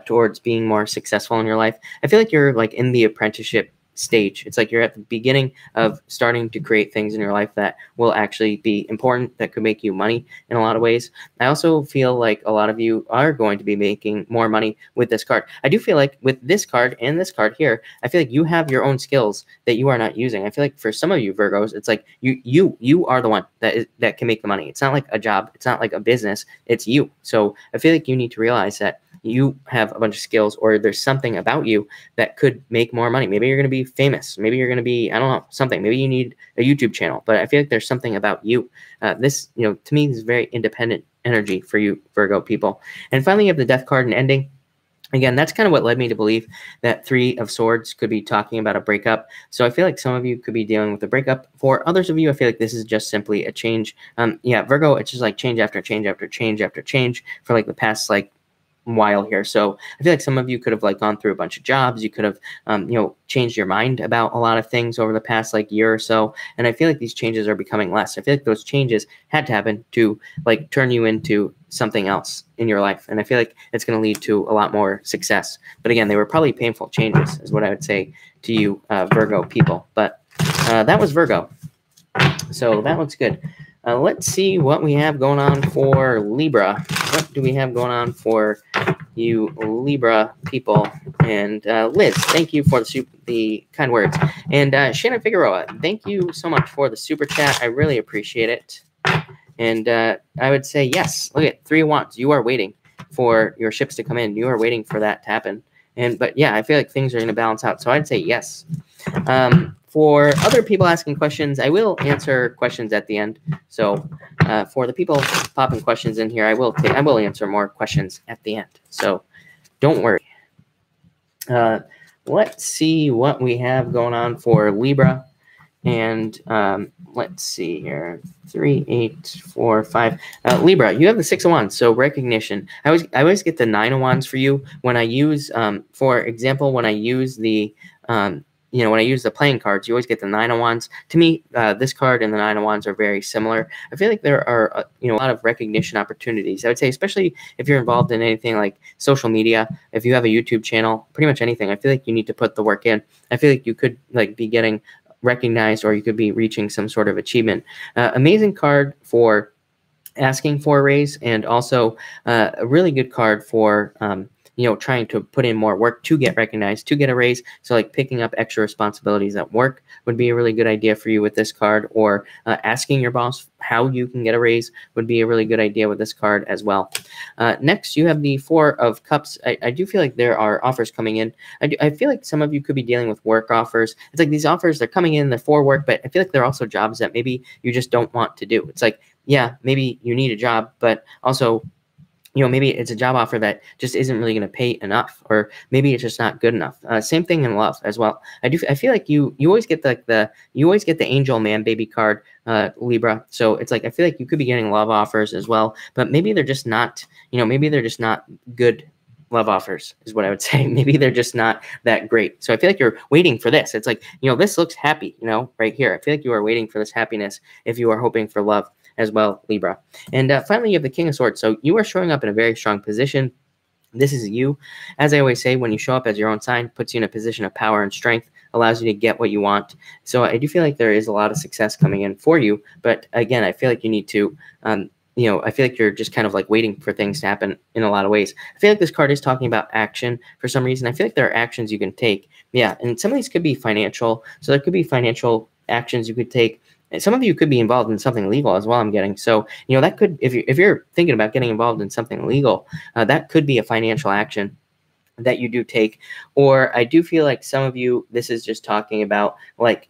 towards being more successful in your life. I feel like you're like in the apprenticeship stage. It's like you're at the beginning of starting to create things in your life that will actually be important, that could make you money in a lot of ways. I also feel like a lot of you are going to be making more money with this card. I do feel like with this card and this card here, I feel like you have your own skills that you are not using. I feel like for some of you Virgos, it's like you are the one that can make the money. It's not like a job. It's not like a business. It's you. So I feel like you need to realize that you have a bunch of skills, or there's something about you that could make more money. Maybe you're going to be famous. Maybe you're going to be, I don't know, something. Maybe you need a YouTube channel, but I feel like there's something about you. This, to me, this is very independent energy for you, Virgo people. And finally, you have the Death card and ending. Again, that's kind of what led me to believe that Three of Swords could be talking about a breakup. So I feel like some of you could be dealing with a breakup. For others of you, I feel like this is just simply a change. Yeah, Virgo, it's just like change after change after change after change for like the past while here. So I feel like some of you could have gone through a bunch of jobs. You could have, changed your mind about a lot of things over the past year or so. And I feel like these changes are becoming less. I feel like those changes had to happen to turn you into something else in your life. And I feel like it's going to lead to a lot more success. But again, they were probably painful changes is what I would say to you, Virgo people. But that was Virgo. So that looks good. Let's see what we have going on for Libra. What do we have going on for you Libra people? And Liz, thank you for the kind words. And Shannon Figueroa, thank you so much for the super chat. I really appreciate it. And I would say yes. Look at Three of Wands. You are waiting for your ships to come in. You are waiting for that to happen. But yeah, I feel like things are going to balance out. So I'd say yes. For other people asking questions, I will answer questions at the end. So for the people popping questions in here, I will answer more questions at the end. So don't worry. Let's see what we have going on for Libra. And let's see here. 3, 8, 4, 5. Libra, you have the 6 of Wands, so recognition. I always get the 9 of Wands for you when I use, for example, when I use the when I use the playing cards, you always get the 9 of Wands. To me, this card and the 9 of Wands are very similar. I feel like there are a lot of recognition opportunities. I would say, especially if you're involved in anything like social media, if you have a YouTube channel, pretty much anything. I feel like you need to put the work in. I feel like you could be getting recognized, or you could be reaching some sort of achievement. Amazing card for asking for a raise, and also a really good card for trying to put in more work to get recognized, to get a raise. So like picking up extra responsibilities at work would be a really good idea for you with this card, or asking your boss how you can get a raise would be a really good idea with this card as well. Next, you have the Four of Cups. I do feel like there are offers coming in. I feel like some of you could be dealing with work offers. It's like these offers, they're coming in, they're for work, but I feel like they're also jobs that maybe you just don't want to do. It's like, yeah, maybe you need a job, but also, maybe it's a job offer that just isn't really going to pay enough, or maybe it's just not good enough. Same thing in love as well. I feel like you always get the angel man baby card, Libra. So it's like, I feel like you could be getting love offers as well, but maybe they're just not, good love offers is what I would say. Maybe they're just not that great. So I feel like you're waiting for this. It's like, this looks happy, right here. I feel like you are waiting for this happiness if you are hoping for love as well, Libra. And finally, you have the King of Swords. So you are showing up in a very strong position. This is you. As I always say, when you show up as your own sign, puts you in a position of power and strength, allows you to get what you want. So I do feel like there is a lot of success coming in for you. But again, I feel like you need to, I feel like you're just kind of like waiting for things to happen in a lot of ways. I feel like this card is talking about action for some reason. I feel like there are actions you can take. Yeah, and some of these could be financial. So there could be financial actions you could take. Some of you could be involved in something legal as well, I'm getting. So, that could, if you're thinking about getting involved in something legal, that could be a financial action that you do take. Or I do feel like some of you, this is just talking about like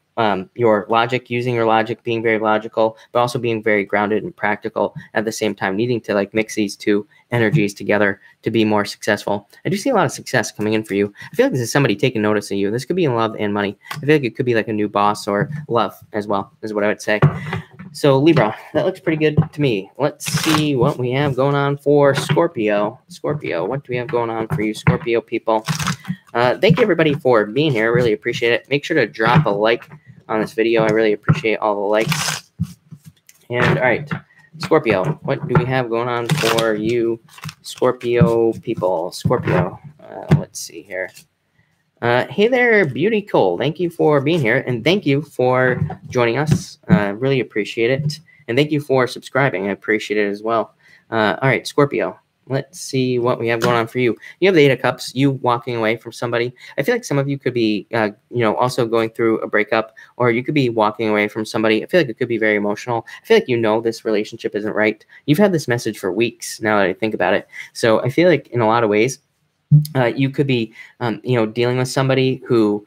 your logic, using your logic, being very logical, but also being very grounded and practical at the same time, needing to like mix these two energies together to be more successful. I do see a lot of success coming in for you. I feel like this is somebody taking notice of you. This could be in love and money. I feel like it could be like a new boss or love as well, is what I would say. So Libra, that looks pretty good to me. Let's see what we have going on for Scorpio. Scorpio, what do we have going on for you, Scorpio people? Thank you everybody for being here. I really appreciate it. Make sure to drop a like on this video. I really appreciate all the likes. And all right, Scorpio, what do we have going on for you, Scorpio people? Scorpio, let's see here. Hey there, Beauty Cole. Thank you for being here, and thank you for joining us. Really appreciate it. And thank you for subscribing. I appreciate it as well. All right, Scorpio. Let's see what we have going on for you. You have the Eight of Cups, you walking away from somebody. I feel like some of you could be, also going through a breakup, or you could be walking away from somebody. I feel like it could be very emotional. I feel like this relationship isn't right. You've had this message for weeks now that I think about it. So I feel like in a lot of ways, you could be, dealing with somebody who,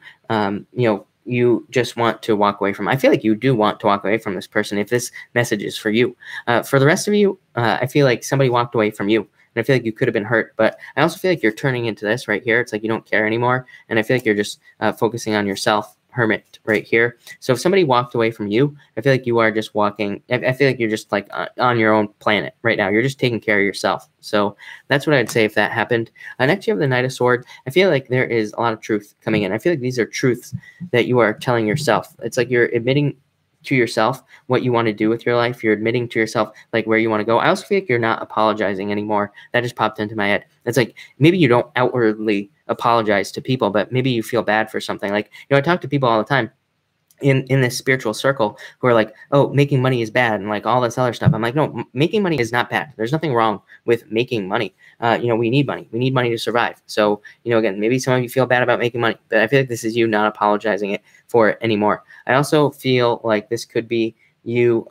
you just want to walk away from. I feel like you do want to walk away from this person if this message is for you. For the rest of you, I feel like somebody walked away from you. And I feel like you could have been hurt, but I also feel like you're turning into this right here. It's like you don't care anymore. And I feel like you're just focusing on yourself, hermit right here. So if somebody walked away from you, I feel like you are just walking. I feel like you're just like on your own planet right now. You're just taking care of yourself. So that's what I'd say if that happened. Next, you have the Knight of Swords. I feel like there is a lot of truth coming in. I feel like these are truths that you are telling yourself. It's like you're admitting to yourself what you want to do with your life. You're admitting to yourself like where you want to go. I also feel like you're not apologizing anymore. That just popped into my head. It's like maybe you don't outwardly apologize to people, but maybe you feel bad for something. Like, I talk to people all the time in this spiritual circle who are like, oh, making money is bad and like all this other stuff. I'm like, no, making money is not bad. There's nothing wrong with making money. We need money. We need money to survive. So, again, maybe some of you feel bad about making money, but I feel like this is you not apologizing for it anymore. I also feel like this could be you.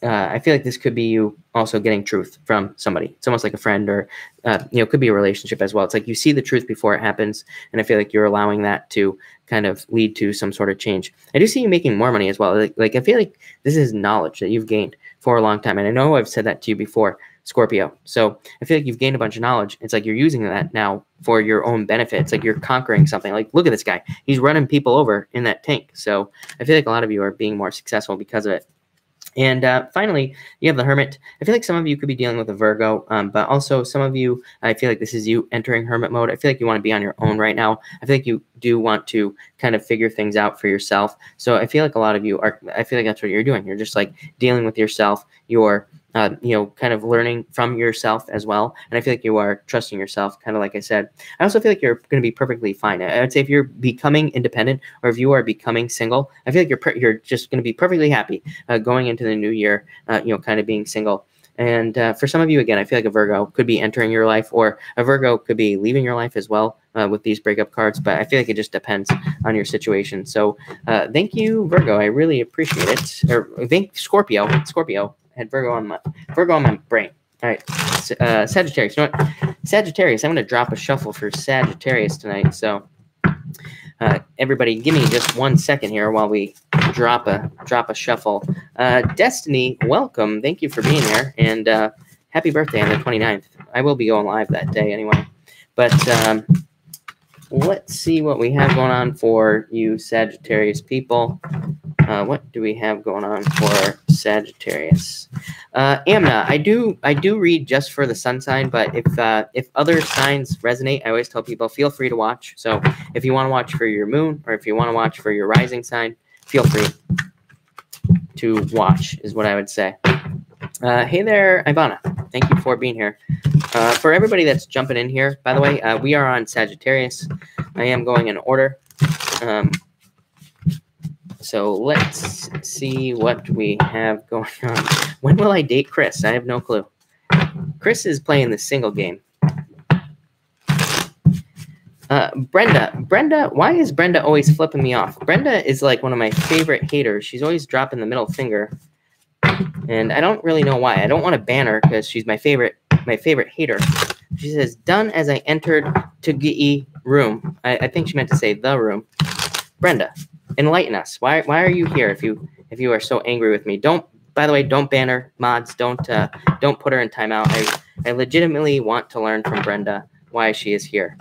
I feel like this could be you also getting truth from somebody. It's almost like a friend, or, could be a relationship as well. It's like you see the truth before it happens. And I feel like you're allowing that to kind of lead to some sort of change. I do see you making more money as well. Like I feel like this is knowledge that you've gained for a long time. And I know I've said that to you before, Scorpio. So I feel like you've gained a bunch of knowledge. It's like you're using that now for your own benefit. It's like you're conquering something. Like, look at this guy. He's running people over in that tank. So I feel like a lot of you are being more successful because of it. And finally, you have the Hermit. I feel like some of you could be dealing with a Virgo, but also some of you, I feel like this is you entering hermit mode. I feel like you want to be on your own right now. I feel like you do want to kind of figure things out for yourself. So I feel like a lot of you are, I feel like that's what you're doing. You're just like dealing with yourself. You're kind of learning from yourself as well. And I feel like you are trusting yourself, kind of like I said. I also feel like you're going to be perfectly fine. I would say if you're becoming independent, or if you are becoming single, I feel like you're just going to be perfectly happy going into the new year, kind of being single. And for some of you, again, I feel like a Virgo could be entering your life, or a Virgo could be leaving your life as well with these breakup cards. But I feel like it just depends on your situation. So thank you, Virgo. I really appreciate it. Or thank Scorpio. Scorpio had Virgo on my brain. All right, Sagittarius. You know what? Sagittarius. I'm going to drop a shuffle for Sagittarius tonight. So everybody, give me just 1 second here while we drop a shuffle. Destiny, welcome. Thank you for being here, and happy birthday on the 29th. I will be going live that day anyway. But let's see what we have going on for you Sagittarius people. What do we have going on for Sagittarius? Amna, I do read just for the sun sign, but if other signs resonate, I always tell people feel free to watch. So if you want to watch for your moon, or if you want to watch for your rising sign, feel free to watch, is what I would say. Hey there, Ivana. Thank you for being here. For everybody that's jumping in here, by the way, we are on Sagittarius. I am going in order. So let's see what we have going on. When will I date Chris? I have no clue. Chris is playing the single game. Brenda, why is Brenda always flipping me off? Brenda is like one of my favorite haters. She's always dropping the middle finger, and I don't really know why. I don't want to ban her because she's my favorite hater. She says, "Done as I entered to GE room." I think she meant to say the room. Brenda, enlighten us. Why are you here if you are so angry with me? By the way, don't ban her. Mods, don't put her in timeout. I legitimately want to learn from Brenda why she is here,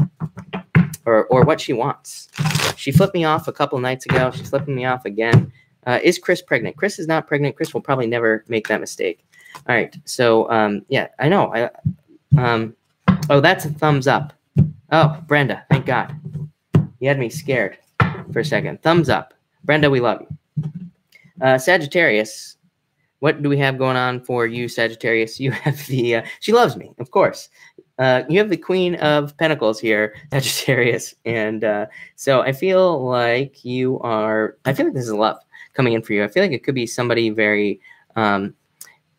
or what she wants. She flipped me off a couple nights ago. She's flipping me off again. Is Chris pregnant? Chris is not pregnant. Chris will probably never make that mistake. All right. So yeah, I know. Oh, that's a thumbs up. Oh, Brenda, thank God. You had me scared for a second. Thumbs up. Brenda, we love you. Sagittarius, what do we have going on for you, Sagittarius? You have the, she loves me, of course. You have the Queen of Pentacles here, Sagittarius. And so I feel like I feel like this is love coming in for you. I feel like it could be somebody very,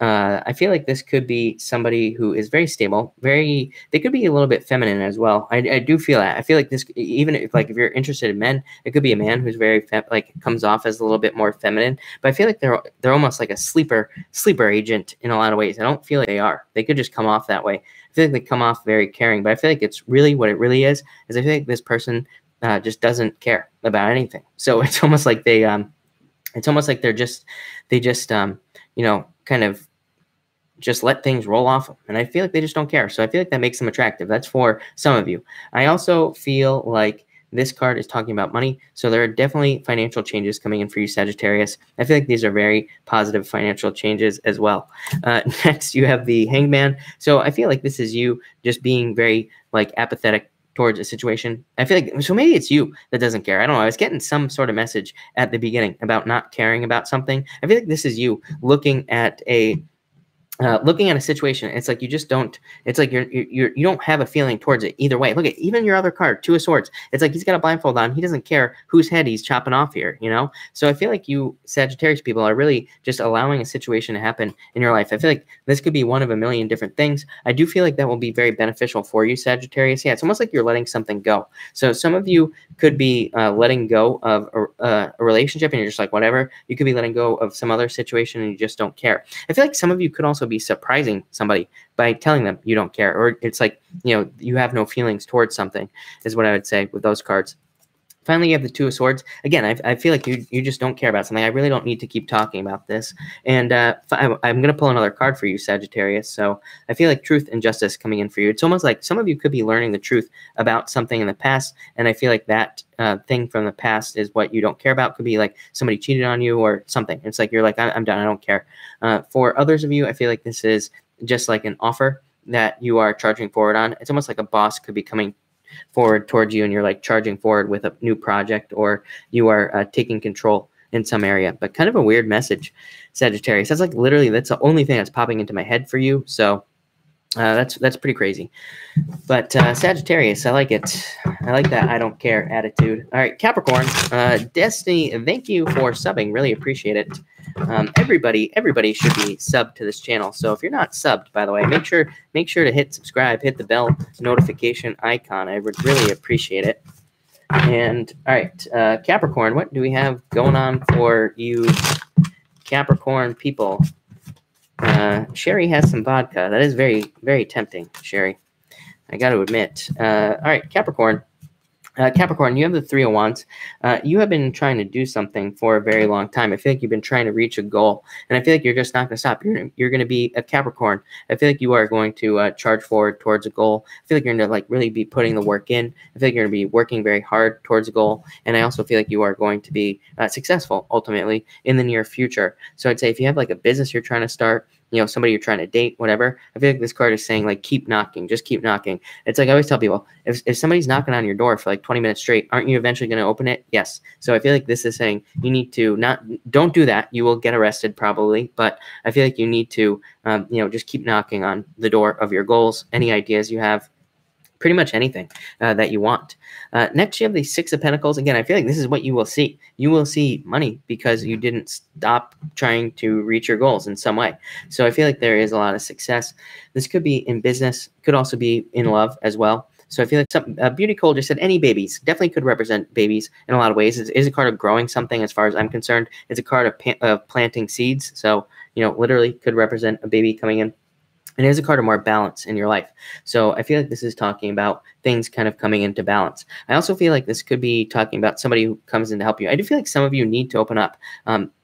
I feel like this could be somebody who is very stable, they could be a little bit feminine as well. I do feel that. I feel like this, even if you're interested in men, it could be a man who's very comes off as a little bit more feminine. But I feel like they're almost like a sleeper agent in a lot of ways. I don't feel like they are. They could just come off that way. I feel like they come off very caring, but I feel like it's really what it really is I feel like this person just doesn't care about anything. So it's almost like they just kind of just let things roll off them. And I feel like they just don't care. So I feel like that makes them attractive. That's for some of you. I also feel like this card is talking about money. So there are definitely financial changes coming in for you, Sagittarius. I feel like these are very positive financial changes as well. Next, you have the Hangman. So I feel like this is you just being very apathetic towards a situation. I feel like, so maybe it's you that doesn't care. I don't know. I was getting some sort of message at the beginning about not caring about something. I feel like this is you looking at a situation. It's like you just don't. It's like you don't have a feeling towards it either way. Look at even your other card, Two of Swords. It's like he's got a blindfold on. He doesn't care whose head he's chopping off here. So I feel like you Sagittarius people are really just allowing a situation to happen in your life. I feel like this could be one of a million different things. I do feel like that will be very beneficial for you, Sagittarius. Yeah, it's almost like you're letting something go. So some of you could be letting go of a relationship, and you're just like whatever. You could be letting go of some other situation, and you just don't care. I feel like some of you could also be surprising somebody by telling them you don't care, or it's like you have no feelings towards something, is what I would say with those cards. Finally, you have the Two of Swords. Again, I feel like you just don't care about something. I really don't need to keep talking about this. And I'm going to pull another card for you, Sagittarius. So I feel like truth and justice coming in for you. It's almost like some of you could be learning the truth about something in the past, and I feel like that thing from the past is what you don't care about. Could be like somebody cheated on you or something. It's like you're like, I'm done. I don't care. For others of you, I feel like this is just like an offer that you are charging forward on. It's almost like a boss could be coming forward towards you, and you're like charging forward with a new project, or you are taking control in some area. But kind of a weird message, Sagittarius. That's like literally, that's the only thing that's popping into my head for you. So that's pretty crazy. But Sagittarius, I like it. I like that I don't care attitude. All right, Capricorn, Destiny, thank you for subbing. Really appreciate it. Everybody should be subbed to this channel. So if you're not subbed, by the way, make sure to hit subscribe, hit the bell notification icon. I would really appreciate it. And all right, Capricorn, what do we have going on for you Capricorn people? Sherry has some vodka. That is very, very tempting, Sherry. I got to admit. All right, Capricorn. Capricorn, you have the Three of Wands. You have been trying to do something for a very long time. I feel like you've been trying to reach a goal, and I feel like you're just not going to stop. You're going to be a Capricorn. I feel like you are going to charge forward towards a goal. I feel like you're going to like really be putting the work in. I feel like you're going to be working very hard towards a goal, and I also feel like you are going to be successful ultimately in the near future. So I'd say if you have like a business you're trying to start, you know, somebody you're trying to date, whatever, I feel like this card is saying like keep knocking, just keep knocking. It's like I always tell people, if somebody's knocking on your door for like 20 minutes straight, aren't you eventually going to open it? Yes. So I feel like this is saying you need to don't do that. You will get arrested probably, but I feel like you need to you know, just keep knocking on the door of your goals, any ideas you have, pretty much anything that you want. Next, you have the Six of Pentacles. Again, I feel like this is what you will see. You will see money because you didn't stop trying to reach your goals in some way. So I feel like there is a lot of success. This could be in business, could also be in love as well. So I feel like Beauty Cole just said any babies. Definitely could represent babies in a lot of ways. It is a card of growing something as far as I'm concerned. It's a card of planting seeds. So, you know, literally could represent a baby coming in. And it is a card of more balance in your life. So I feel like this is talking about things kind of coming into balance. I also feel like this could be talking about somebody who comes in to help you. I do feel like some of you need to open up,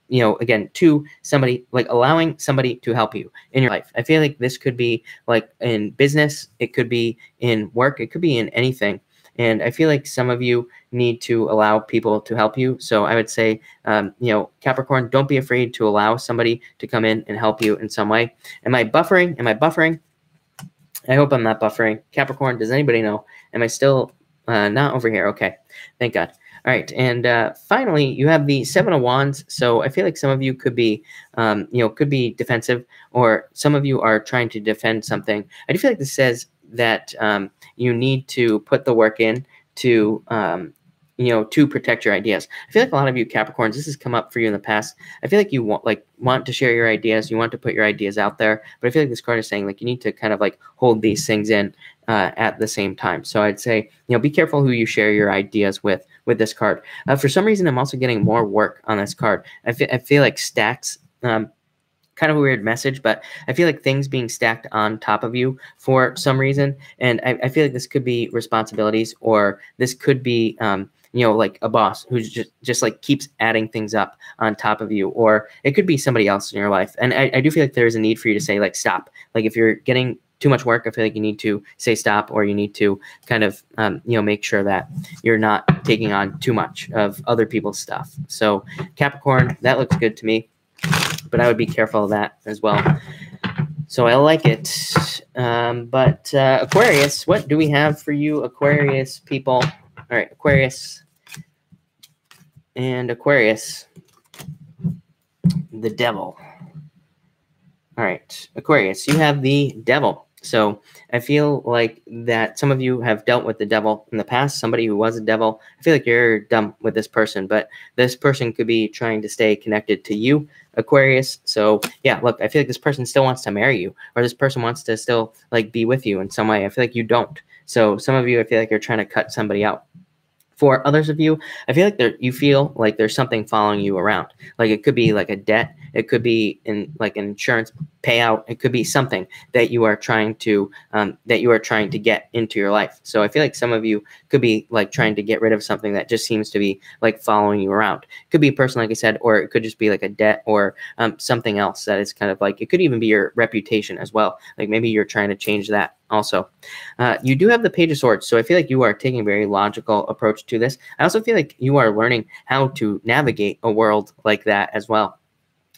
you know, again, to somebody, like allowing somebody to help you in your life. I feel like this could be like in business. It could be in work. It could be in anything. And I feel like some of you need to allow people to help you. So I would say, you know, Capricorn, don't be afraid to allow somebody to come in and help you in some way. Am I buffering? Am I buffering? I hope I'm not buffering. Capricorn, does anybody know? Am I still not over here? Okay. Thank God. All right. And finally, you have the Seven of Wands. So I feel like some of you could be, you know, could be defensive, or some of you are trying to defend something. I do feel like this says that you need to put the work in to, you know, to protect your ideas. I feel like a lot of you Capricorns, this has come up for you in the past. I feel like you want to share your ideas. You want to put your ideas out there. But I feel like this card is saying like you need to kind of like hold these things in at the same time. So I'd say, you know, be careful who you share your ideas with this card. For some reason, I'm also getting more work on this card. I feel like stacks. Kind of a weird message, but I feel like things being stacked on top of you for some reason. And I feel like this could be responsibilities, or this could be, you know, like a boss who's just like keeps adding things up on top of you, or it could be somebody else in your life. And I do feel like there is a need for you to say like, stop. Like if you're getting too much work, I feel like you need to say stop, or you need to kind of, you know, make sure that you're not taking on too much of other people's stuff. So Capricorn, that looks good to me, but I would be careful of that as well. So I like it. But Aquarius, what do we have for you, Aquarius people? All right, Aquarius and Aquarius, the devil. All right, Aquarius, you have the devil. So I feel like that some of you have dealt with the devil in the past, somebody who was a devil. I feel like you're done with this person, but this person could be trying to stay connected to you, Aquarius. So yeah, look, I feel like this person still wants to marry you, or this person wants to still like be with you in some way. I feel like you don't. So some of you, I feel like you're trying to cut somebody out. For others of you, I feel like you feel like there's something following you around. Like it could be like a debt. It could be in like an insurance payout. It could be something that you are trying to get into your life. So I feel like some of you could be like trying to get rid of something that just seems to be like following you around. It could be a person, like I said, or it could just be like a debt, or something else that is kind of like, it could even be your reputation as well. Like maybe you're trying to change that also. You do have the Page of Swords, so I feel like you are taking a very logical approach to this. I also feel like you are learning how to navigate a world like that as well.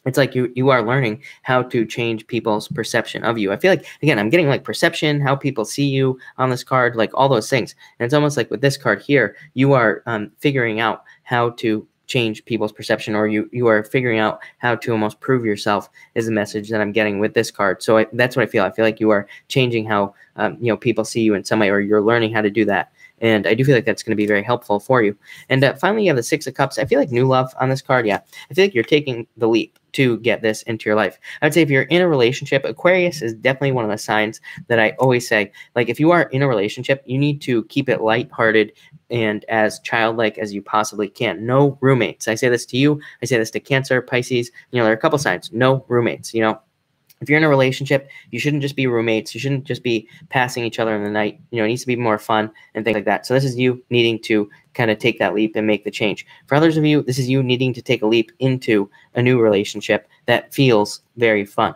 It's like you are learning how to change people's perception of you. I feel like, again, I'm getting like perception, how people see you on this card, like all those things. And it's almost like with this card here, you are figuring out how to change people's perception, or you are figuring out how to almost prove yourself, is the message that I'm getting with this card. So that's what I feel. I feel like you are changing how you know, people see you in some way, or you're learning how to do that. And I do feel like that's going to be very helpful for you. And finally, you have the Six of Cups. I feel like new love on this card. Yeah, I feel like you're taking the leap. to get this into your life. I would say if you're in a relationship, Aquarius is definitely one of the signs that I always say, like, if you are in a relationship, you need to keep it lighthearted and as childlike as you possibly can. No roommates. I say this to you. I say this to Cancer, Pisces. There are a couple signs. No roommates. If you're in a relationship, you shouldn't just be roommates. You shouldn't just be passing each other in the night. It needs to be more fun and things like that. So this is you needing to kind of take that leap and make the change. For others of you, this is you needing to take a leap into a new relationship that feels very fun.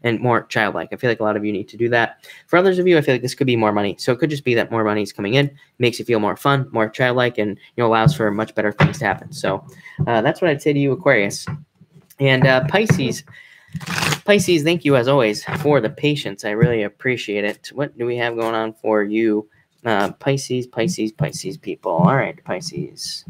And more childlike. I feel like a lot of you need to do that. For others of you, I feel like this could be more money. So it could just be that more money is coming in, makes you feel more fun, more childlike, and allows for much better things to happen. So that's what I'd say to you, Aquarius. And Pisces, thank you as always for the patience. I really appreciate it. What do we have going on for you, Pisces people? All right, Pisces.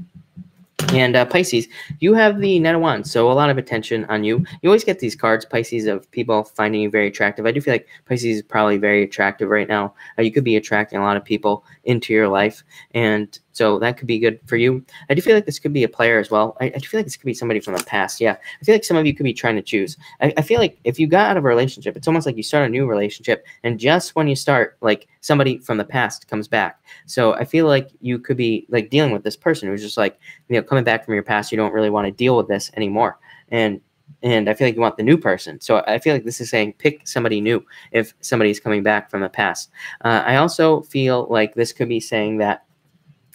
And Pisces, you have the Knight of Wands, so a lot of attention on you. You always get these cards, Pisces, of people finding you very attractive. I do feel like Pisces is probably very attractive right now. You could be attracting a lot of people into your life, and so that could be good for you. I do feel like this could be a player as well. I do feel like this could be somebody from the past. Yeah, I feel like some of you could be trying to choose. I feel like if you got out of a relationship, it's almost like you start a new relationship, and just when you start, like, somebody from the past comes back. So I feel like you could be like dealing with this person who's just like, coming back from your past. You don't really want to deal with this anymore. And I feel like you want the new person. So I feel like this is saying pick somebody new if somebody's coming back from the past. I also feel like this could be saying that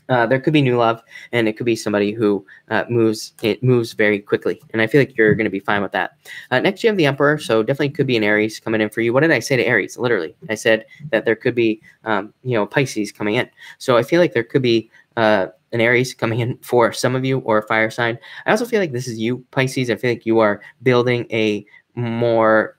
there could be new love, and it could be somebody who moves very quickly. And I feel like you're going to be fine with that. Next, you have the Emperor. So definitely could be an Aries coming in for you. What did I say to Aries? Literally, I said that there could be, Pisces coming in. So I feel like there could be an Aries coming in for some of you, or a fire sign. I also feel like this is you, Pisces. I feel like you are building a more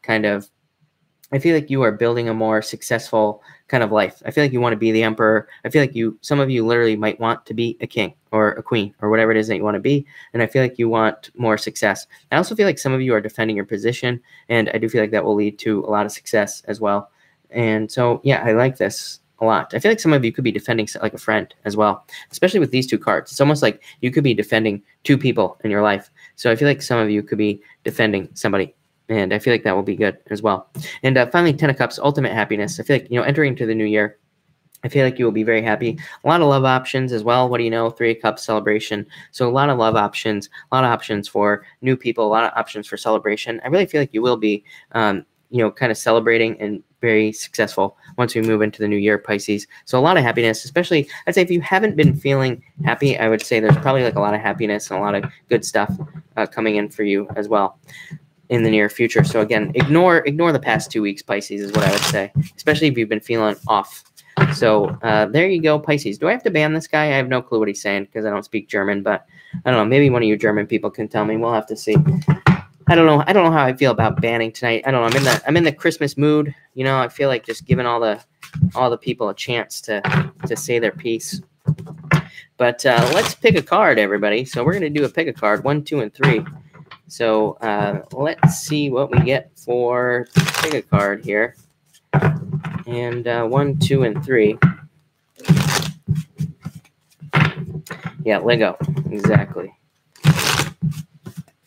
successful kind of life. I feel like you want to be the Emperor. I feel like some of you literally might want to be a king or a queen or whatever it is that you want to be. And I feel like you want more success. I also feel like some of you are defending your position, and I do feel like that will lead to a lot of success as well. And so, yeah, I like this a lot. I feel like some of you could be defending like a friend as well, especially with these two cards. It's almost like you could be defending two people in your life. So I feel like some of you could be defending somebody, and I feel like that will be good as well. And finally, 10 of Cups, ultimate happiness. I feel like, entering into the new year, I feel like you will be very happy. A lot of love options as well. What do you know? 3 of Cups, celebration. So a lot of love options, a lot of options for new people, a lot of options for celebration. I really feel like you will be, kind of celebrating and very successful once we move into the new year, Pisces. So a lot of happiness, especially, I'd say if you haven't been feeling happy, I would say there's probably like a lot of happiness and a lot of good stuff coming in for you as well in the near future. So again, ignore the past 2 weeks, Pisces, is what I would say, especially if you've been feeling off. So there you go, Pisces. Do I have to ban this guy? I have no clue what he's saying because I don't speak German, but I don't know. Maybe one of you German people can tell me. We'll have to see. I don't know. I don't know how I feel about banning tonight. I don't know. I'm in the Christmas mood. I feel like just giving all the people a chance to say their piece. But let's pick a card, everybody. So we're going to do a pick a card, 1, 2, and 3. So let's see what we get for pick a card here. And 1, 2, and 3. Yeah, Lego. Exactly.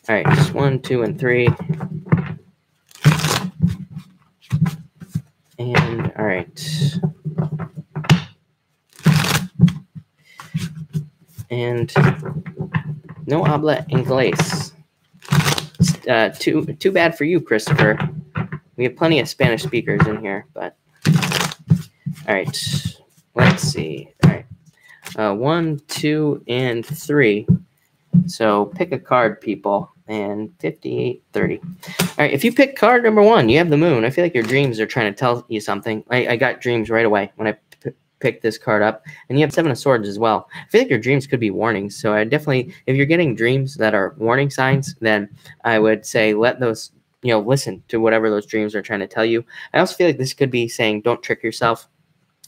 All right, just 1, 2, and 3. And all right. And no habla inglés. Too bad for you, Christopher. We have plenty of Spanish speakers in here, but all right. Let's see. All right. 1, 2, and 3. So pick a card, people. And 58, 30. All right, if you pick card number 1, you have the moon. I feel like your dreams are trying to tell you something. I got dreams right away when I picked this card up. And you have 7 of Swords as well. I feel like your dreams could be warnings. So I definitely, if you're getting dreams that are warning signs, then I would say let those, listen to whatever those dreams are trying to tell you. I also feel like this could be saying don't trick yourself.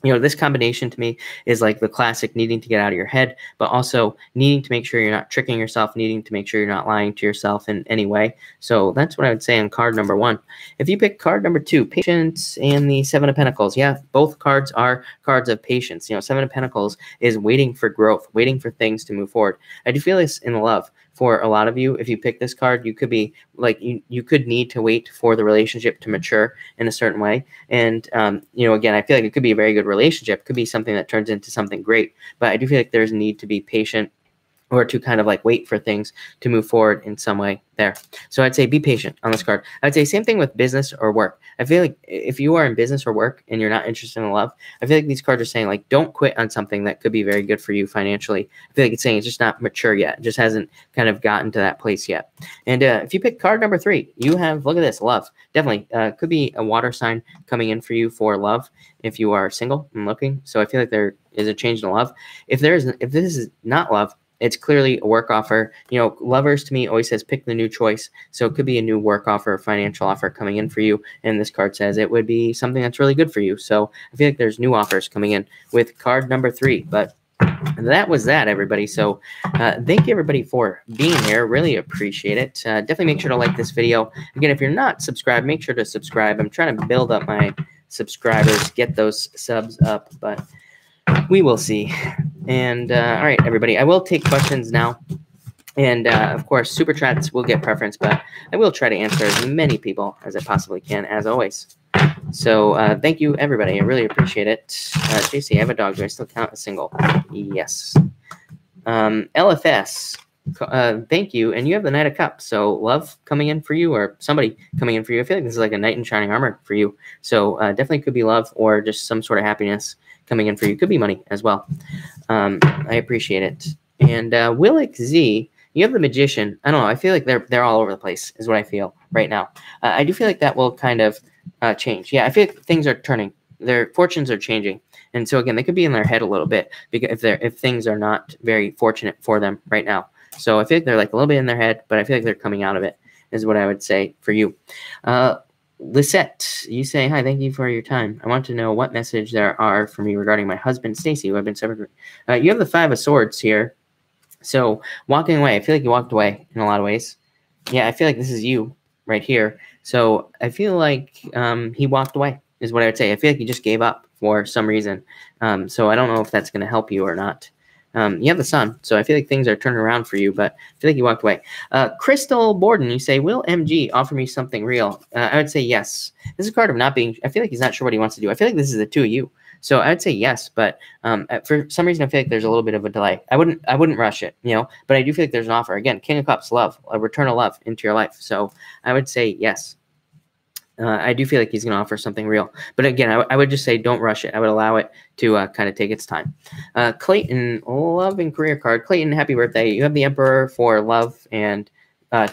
This combination to me is like the classic needing to get out of your head, but also needing to make sure you're not tricking yourself, needing to make sure you're not lying to yourself in any way. So that's what I would say on card number 1. If you pick card number 2, patience and the 7 of Pentacles, yeah, both cards are cards of patience. 7 of Pentacles is waiting for growth, waiting for things to move forward. I do feel this in love. for a lot of you. If you pick this card, you could be like, you could need to wait for the relationship to mature in a certain way. And, you know, again, I feel like it could be a very good relationship. It could be something that turns into something great, but I do feel like there's a need to be patient, or to kind of like wait for things to move forward in some way there. So I'd say be patient on this card. I'd say same thing with business or work. I feel like if you are in business or work and you're not interested in love, I feel like these cards are saying like, don't quit on something that could be very good for you financially. I feel like it's saying it's just not mature yet. It just hasn't kind of gotten to that place yet. And if you pick card number 3, you have, look at this, love. Definitely could be a water sign coming in for you for love if you are single and looking. So I feel like there is a change in love. If this is not love, it's clearly a work offer. You know, lovers to me always says pick the new choice. So it could be a new work offer, financial offer coming in for you. And this card says it would be something that's really good for you. So I feel like there's new offers coming in with card number 3. But that was that, everybody. So thank you, everybody, for being here. Really appreciate it. Definitely make sure to like this video. Again, if you're not subscribed, make sure to subscribe. I'm trying to build up my subscribers, get those subs up, but we will see. And all right, everybody, I will take questions now. And of course, super chats will get preference, but I will try to answer as many people as I possibly can, as always. So thank you, everybody. I really appreciate it. JC, I have a dog. Do I still count as single? Yes. LFS, thank you. And you have the Knight of Cups. So love coming in for you, or somebody coming in for you. I feel like this is like a knight in shining armor for you. So definitely could be love, or just some sort of happiness coming in for you. Could be money as well. I appreciate it. And Willick Z, you have the Magician. I don't know. I feel like they're all over the place is what I feel right now. I do feel like that will kind of change. Yeah, I feel like things are turning. Their fortunes are changing. And so, again, they could be in their head a little bit because if things are not very fortunate for them right now. So I feel like they're like a little bit in their head, but I feel like they're coming out of it is what I would say for you. Lisette, you say, hi, thank you for your time. I want to know what message there are for me regarding my husband, Stacy, who I've been separated. You have the 5 of Swords here. So walking away, I feel like you walked away in a lot of ways. Yeah, I feel like this is you right here. So I feel like he walked away is what I would say. I feel like he just gave up for some reason. So I don't know if that's going to help you or not. You have the Sun, so I feel like things are turning around for you, but I feel like you walked away. Crystal Borden, you say, will MG offer me something real? I would say yes. This is a card of not being, I feel like he's not sure what he wants to do. I feel like this is the 2 of you. So I would say yes, but for some reason I feel like there's a little bit of a delay. I wouldn't rush it, you know, but I do feel like there's an offer. Again, King of Cups, love, a return of love into your life. So I would say yes. I do feel like he's going to offer something real. But again, I would just say don't rush it. I would allow it to kind of take its time. Clayton, love and career card. Clayton, happy birthday. You have the Emperor for love and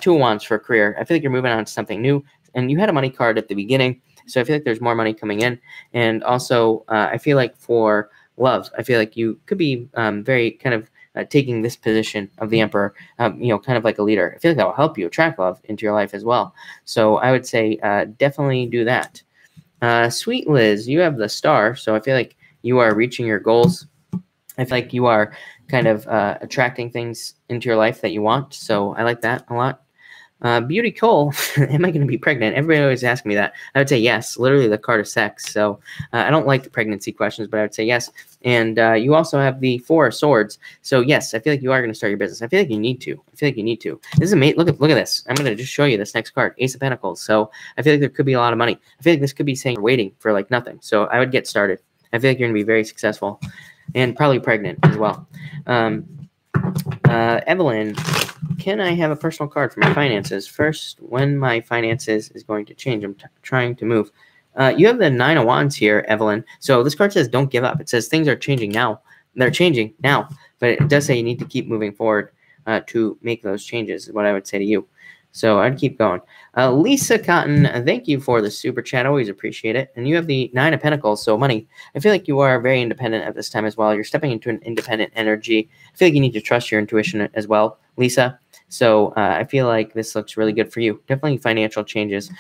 2 of Wands for career. I feel like you're moving on to something new. And you had a money card at the beginning. So I feel like there's more money coming in. And also, I feel like for love, I feel like you could be very kind of taking this position of the Emperor, you know, kind of like a leader. I feel like that will help you attract love into your life as well. So I would say definitely do that. Sweet Liz, you have the Star. So I feel like you are reaching your goals. I feel like you are kind of attracting things into your life that you want. So I like that a lot. Beauty Cole, am I going to be pregnant? Everybody always asks me that. I would say yes, literally the card of sex. So I don't like the pregnancy questions, but I would say yes. And you also have the 4 of Swords. So yes, I feel like you are going to start your business. I feel like you need to. I feel like you need to. This is amazing. Look at this. I'm going to just show you this next card, Ace of Pentacles. So I feel like there could be a lot of money. I feel like this could be saying you're waiting for like nothing. So I would get started. I feel like you're going to be very successful and probably pregnant as well. Evelyn, can I have a personal card for my finances? First, when my finances is going to change. I'm trying to move. You have the 9 of Wands here, Evelyn. So this card says don't give up. It says things are changing now. They're changing now. But it does say you need to keep moving forward to make those changes is what I would say to you. So I'd keep going. Lisa Cotton, thank you for the super chat. Always appreciate it. And you have the 9 of Pentacles, so money. I feel like you are very independent at this time as well. You're stepping into an independent energy. I feel like you need to trust your intuition as well, Lisa. So I feel like this looks really good for you. Definitely financial changes.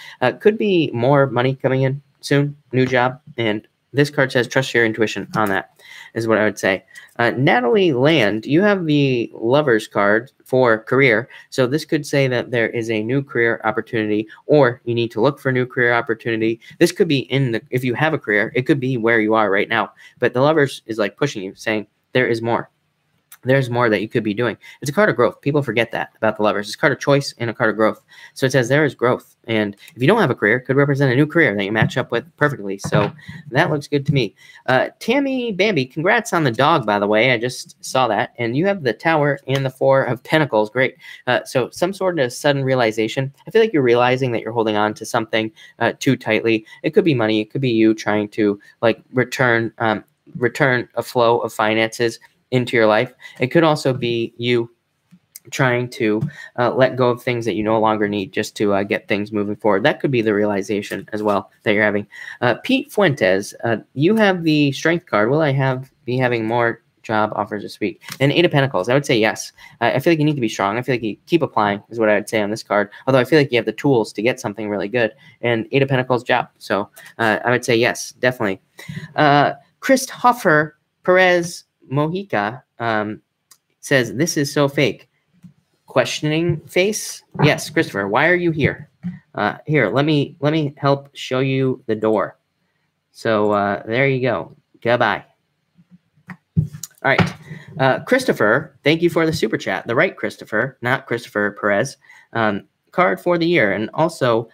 Could be more money coming in soon, new job. And this card says trust your intuition on that is what I would say. Natalie Land, you have the Lovers card for career. So this could say that there is a new career opportunity or you need to look for a new career opportunity. This could be if you have a career, it could be where you are right now. But the Lovers is like pushing you, saying there is more. there's more that you could be doing. It's a card of growth. People forget that about the Lovers. It's a card of choice and a card of growth. So it says there is growth. And if you don't have a career, it could represent a new career that you match up with perfectly. So that looks good to me. Tammy Bambi, congrats on the dog, by the way. I just saw that. And you have the Tower and the Four of Pentacles. Great. So some sort of sudden realization. I feel like you're realizing that you're holding on to something too tightly. It could be money. It could be you trying to like return a flow of finances into your life. It could also be you trying to let go of things that you no longer need just to get things moving forward. That could be the realization as well that you're having. Pete Fuentes, you have the Strength card. Will I be having more job offers this week? And Eight of Pentacles, I would say yes. I feel like you need to be strong. I feel like you keep applying is what I would say on this card. Although I feel like you have the tools to get something really good. And Eight of Pentacles job. So I would say yes, definitely. Christopher Perez Mojica says, this is so fake. Questioning face. Yes, Christopher, why are you here? Here, let me help show you the door. So there you go. Goodbye. All right. Christopher, thank you for the super chat. The right Christopher, not Christopher Perez. Card for the year. And also,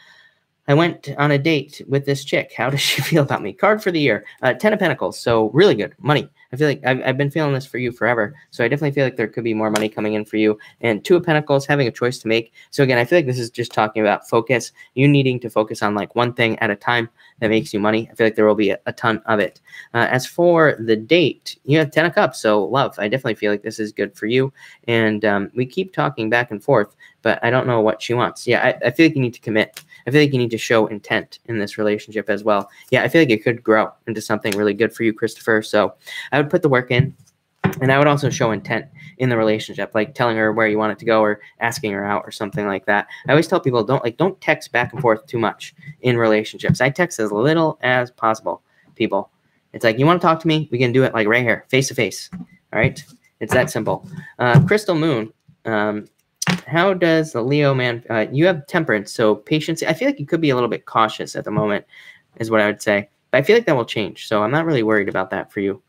I went on a date with this chick. How does she feel about me? Card for the year. 10 of Pentacles. So really good. Money. I feel like I've been feeling this for you forever. So I definitely feel like there could be more money coming in for you. And Two of Pentacles, having a choice to make. So again, I feel like this is just talking about focus. You needing to focus on like one thing at a time that makes you money. I feel like there will be a ton of it. As for the date, you have 10 of Cups. So love. I definitely feel like this is good for you. And we keep talking back and forth, but I don't know what she wants. Yeah, I feel like you need to commit. I feel like you need to show intent in this relationship as well. Yeah, I feel like it could grow into something really good for you, Christopher. So I would put the work in, and I would also show intent in the relationship, like telling her where you want it to go or asking her out or something like that. I always tell people don't text back and forth too much in relationships. I text as little as possible, people. It's like, you want to talk to me? We can do it like right here, face to face. All right? It's that simple. Crystal Moon. How does the Leo man, you have temperance, so patience. I feel like you could be a little bit cautious at the moment is what I would say. But I feel like that will change, so I'm not really worried about that for you.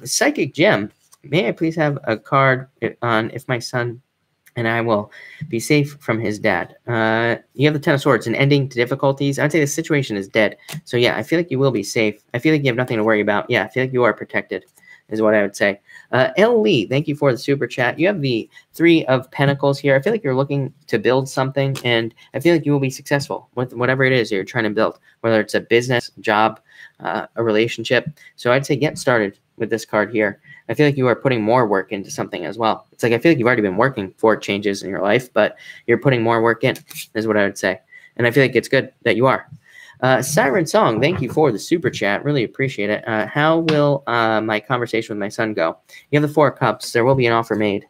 Psychic Gem, may I please have a card on if my son and I will be safe from his dad? You have the Ten of Swords, an ending to difficulties. I'd say the situation is dead. So yeah, I feel like you will be safe. I feel like you have nothing to worry about. Yeah, I feel like you are protected is what I would say. L. Lee, thank you for the super chat. You have the Three of Pentacles here. I feel like you're looking to build something, and I feel like you will be successful with whatever it is you're trying to build, whether it's a business, job, a relationship. So I'd say get started with this card here. I feel like you are putting more work into something as well. It's like I feel like you've already been working for changes in your life, but you're putting more work in is what I would say. And I feel like it's good that you are. Siren Song, thank you for the super chat. Really appreciate it. How will my conversation with my son go? You have the Four of Cups. There will be an offer made.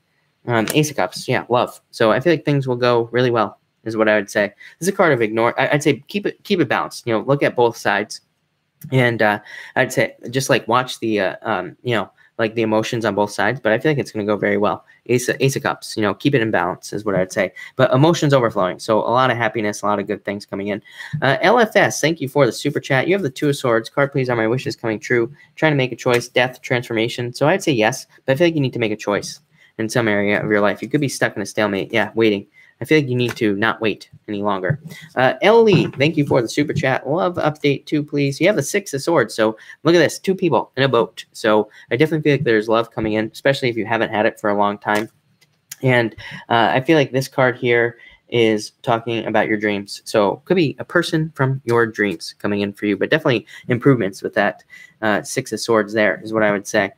Ace of Cups. Yeah, love. So I feel like things will go really well is what I would say. This is a card of ignore. I'd say keep it balanced. You know, look at both sides. And I'd say just like watch the, like the emotions on both sides. But I feel like it's going to go very well. Ace of Cups, keep it in balance is what I'd say. But emotions overflowing. So a lot of happiness, a lot of good things coming in. LFS, thank you for the super chat. You have the Two of Swords. Card, please, are my wishes coming true? Trying to make a choice, death, transformation. So I'd say yes. But I feel like you need to make a choice in some area of your life. You could be stuck in a stalemate. Yeah, waiting. I feel like you need to not wait any longer. Lee, thank you for the super chat. Love update 2, please. You have the Six of Swords. So look at this, 2 people in a boat. So I definitely feel like there's love coming in, especially if you haven't had it for a long time. And I feel like this card here is talking about your dreams. So could be a person from your dreams coming in for you, but definitely improvements with that Six of Swords there is what I would say.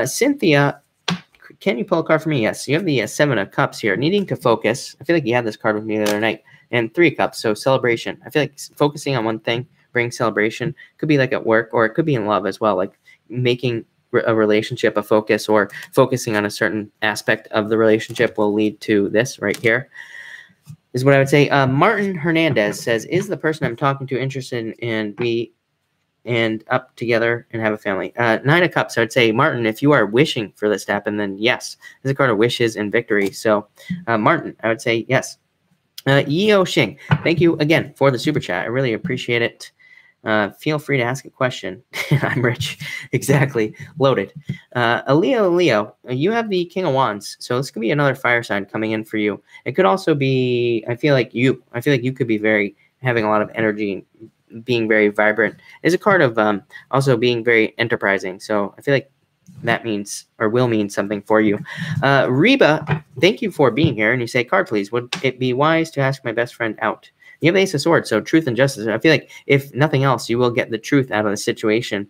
Cynthia, can you pull a card for me? Yes. You have the Seven of Cups here. Needing to focus. I feel like you had this card with me the other night. And 3 of Cups. So celebration. I feel like focusing on one thing brings celebration. Could be like at work, or it could be in love as well. Like making a relationship a focus, or focusing on a certain aspect of the relationship will lead to this right here. Is what I would say. Martin Hernandez says, is the person I'm talking to interested in we and up together and have a family? 9 of Cups. I would say, Martin, if you are wishing for this to happen, then yes. This is a card of wishes and victory. So, Martin, I would say yes. Yeo Xing, thank you again for the super chat. I really appreciate it. Feel free to ask a question. I'm rich. Exactly. Loaded. Leo, you have the King of Wands. So this could be another fire sign coming in for you. It could also be, I feel like you could be having a lot of energy, being very vibrant. It's a card of also being very enterprising. So I feel like that means or will mean something for you. Reba, thank you for being here. And you say, card, please. Would it be wise to ask my best friend out? You have the Ace of Swords, so truth and justice. I feel like if nothing else, you will get the truth out of the situation.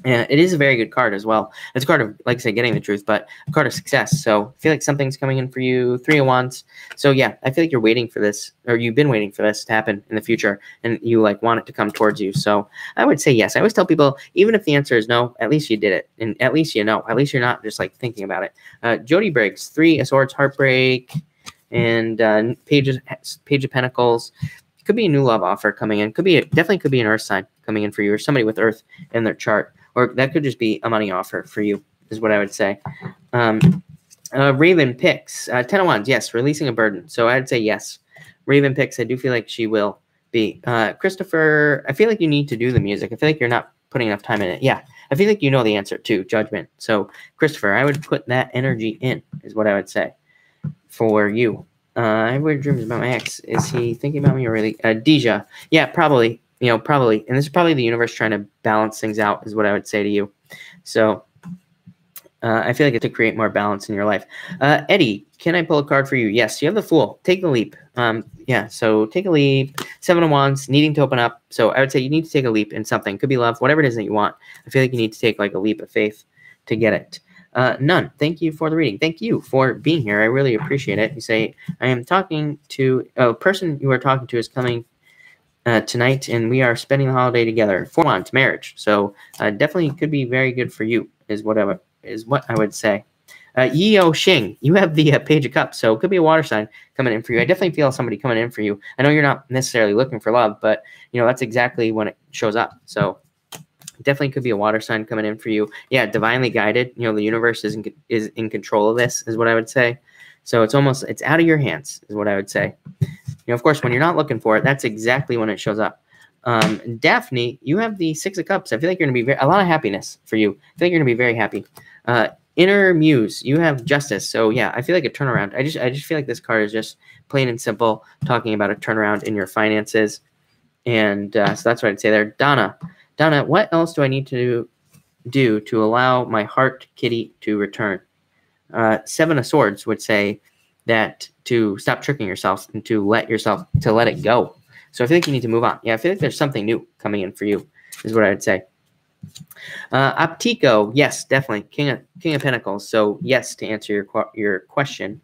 And it is a very good card as well. It's a card of, like I said, getting the truth, but a card of success. So I feel like something's coming in for you. 3 of Wands. So yeah, I feel like you're waiting for this, or you've been waiting for this to happen in the future, and you like want it to come towards you. So I would say yes. I always tell people, even if the answer is no, at least you did it, and at least you know. At least you're not just like thinking about it. Jody Briggs, 3 of Swords, heartbreak, and Page of Pentacles. Could be a new love offer coming in. Definitely could be an earth sign coming in for you, or somebody with earth in their chart. Or that could just be a money offer for you, is what I would say. Raven picks 10 of Wands. Yes, releasing a burden. So I'd say yes. Raven picks. I do feel like she will be. Christopher, I feel like you need to do the music. I feel like you're not putting enough time in it. Yeah, I feel like you know the answer too. Judgment. So Christopher, I would put that energy in, is what I would say for you. I have weird dreams about my ex. Is he thinking about me or really? Deja. Yeah, probably. Probably. And this is probably the universe trying to balance things out, is what I would say to you. So I feel like it's to create more balance in your life. Eddie, can I pull a card for you? Yes, you have the Fool. Take the leap. Yeah, so take a leap. 7 of Wands, needing to open up. So I would say you need to take a leap in something. Could be love, whatever it is that you want. I feel like you need to take like a leap of faith to get it. None. Thank you for the reading. Thank you for being here. I really appreciate it. You say, I am talking to a person you are talking to is coming tonight, and we are spending the holiday together. 4 months, marriage. So definitely could be very good for you, is what I would say. Yeo Xing, you have the Page of Cups, so it could be a water sign coming in for you. I definitely feel somebody coming in for you. I know you're not necessarily looking for love, but that's exactly when it shows up. So definitely could be a water sign coming in for you. Yeah, divinely guided. The universe is in control of this, is what I would say. So it's out of your hands, is what I would say. Of course, when you're not looking for it, that's exactly when it shows up. Daphne, you have the 6 of Cups. I feel like you're going to be a lot of happiness for you. I feel like you're going to be very happy. Inner Muse, you have Justice. So yeah, I feel like a turnaround. I just feel like this card is just plain and simple, talking about a turnaround in your finances. And so that's what I'd say there. Donna, what else do I need to do to allow my heart kitty to return? 7 of Swords would say that to stop tricking yourself and to let it go. So I feel like you need to move on. Yeah, I feel like there's something new coming in for you, is what I would say. Optico, yes, definitely. King of Pentacles. So yes, to answer your question.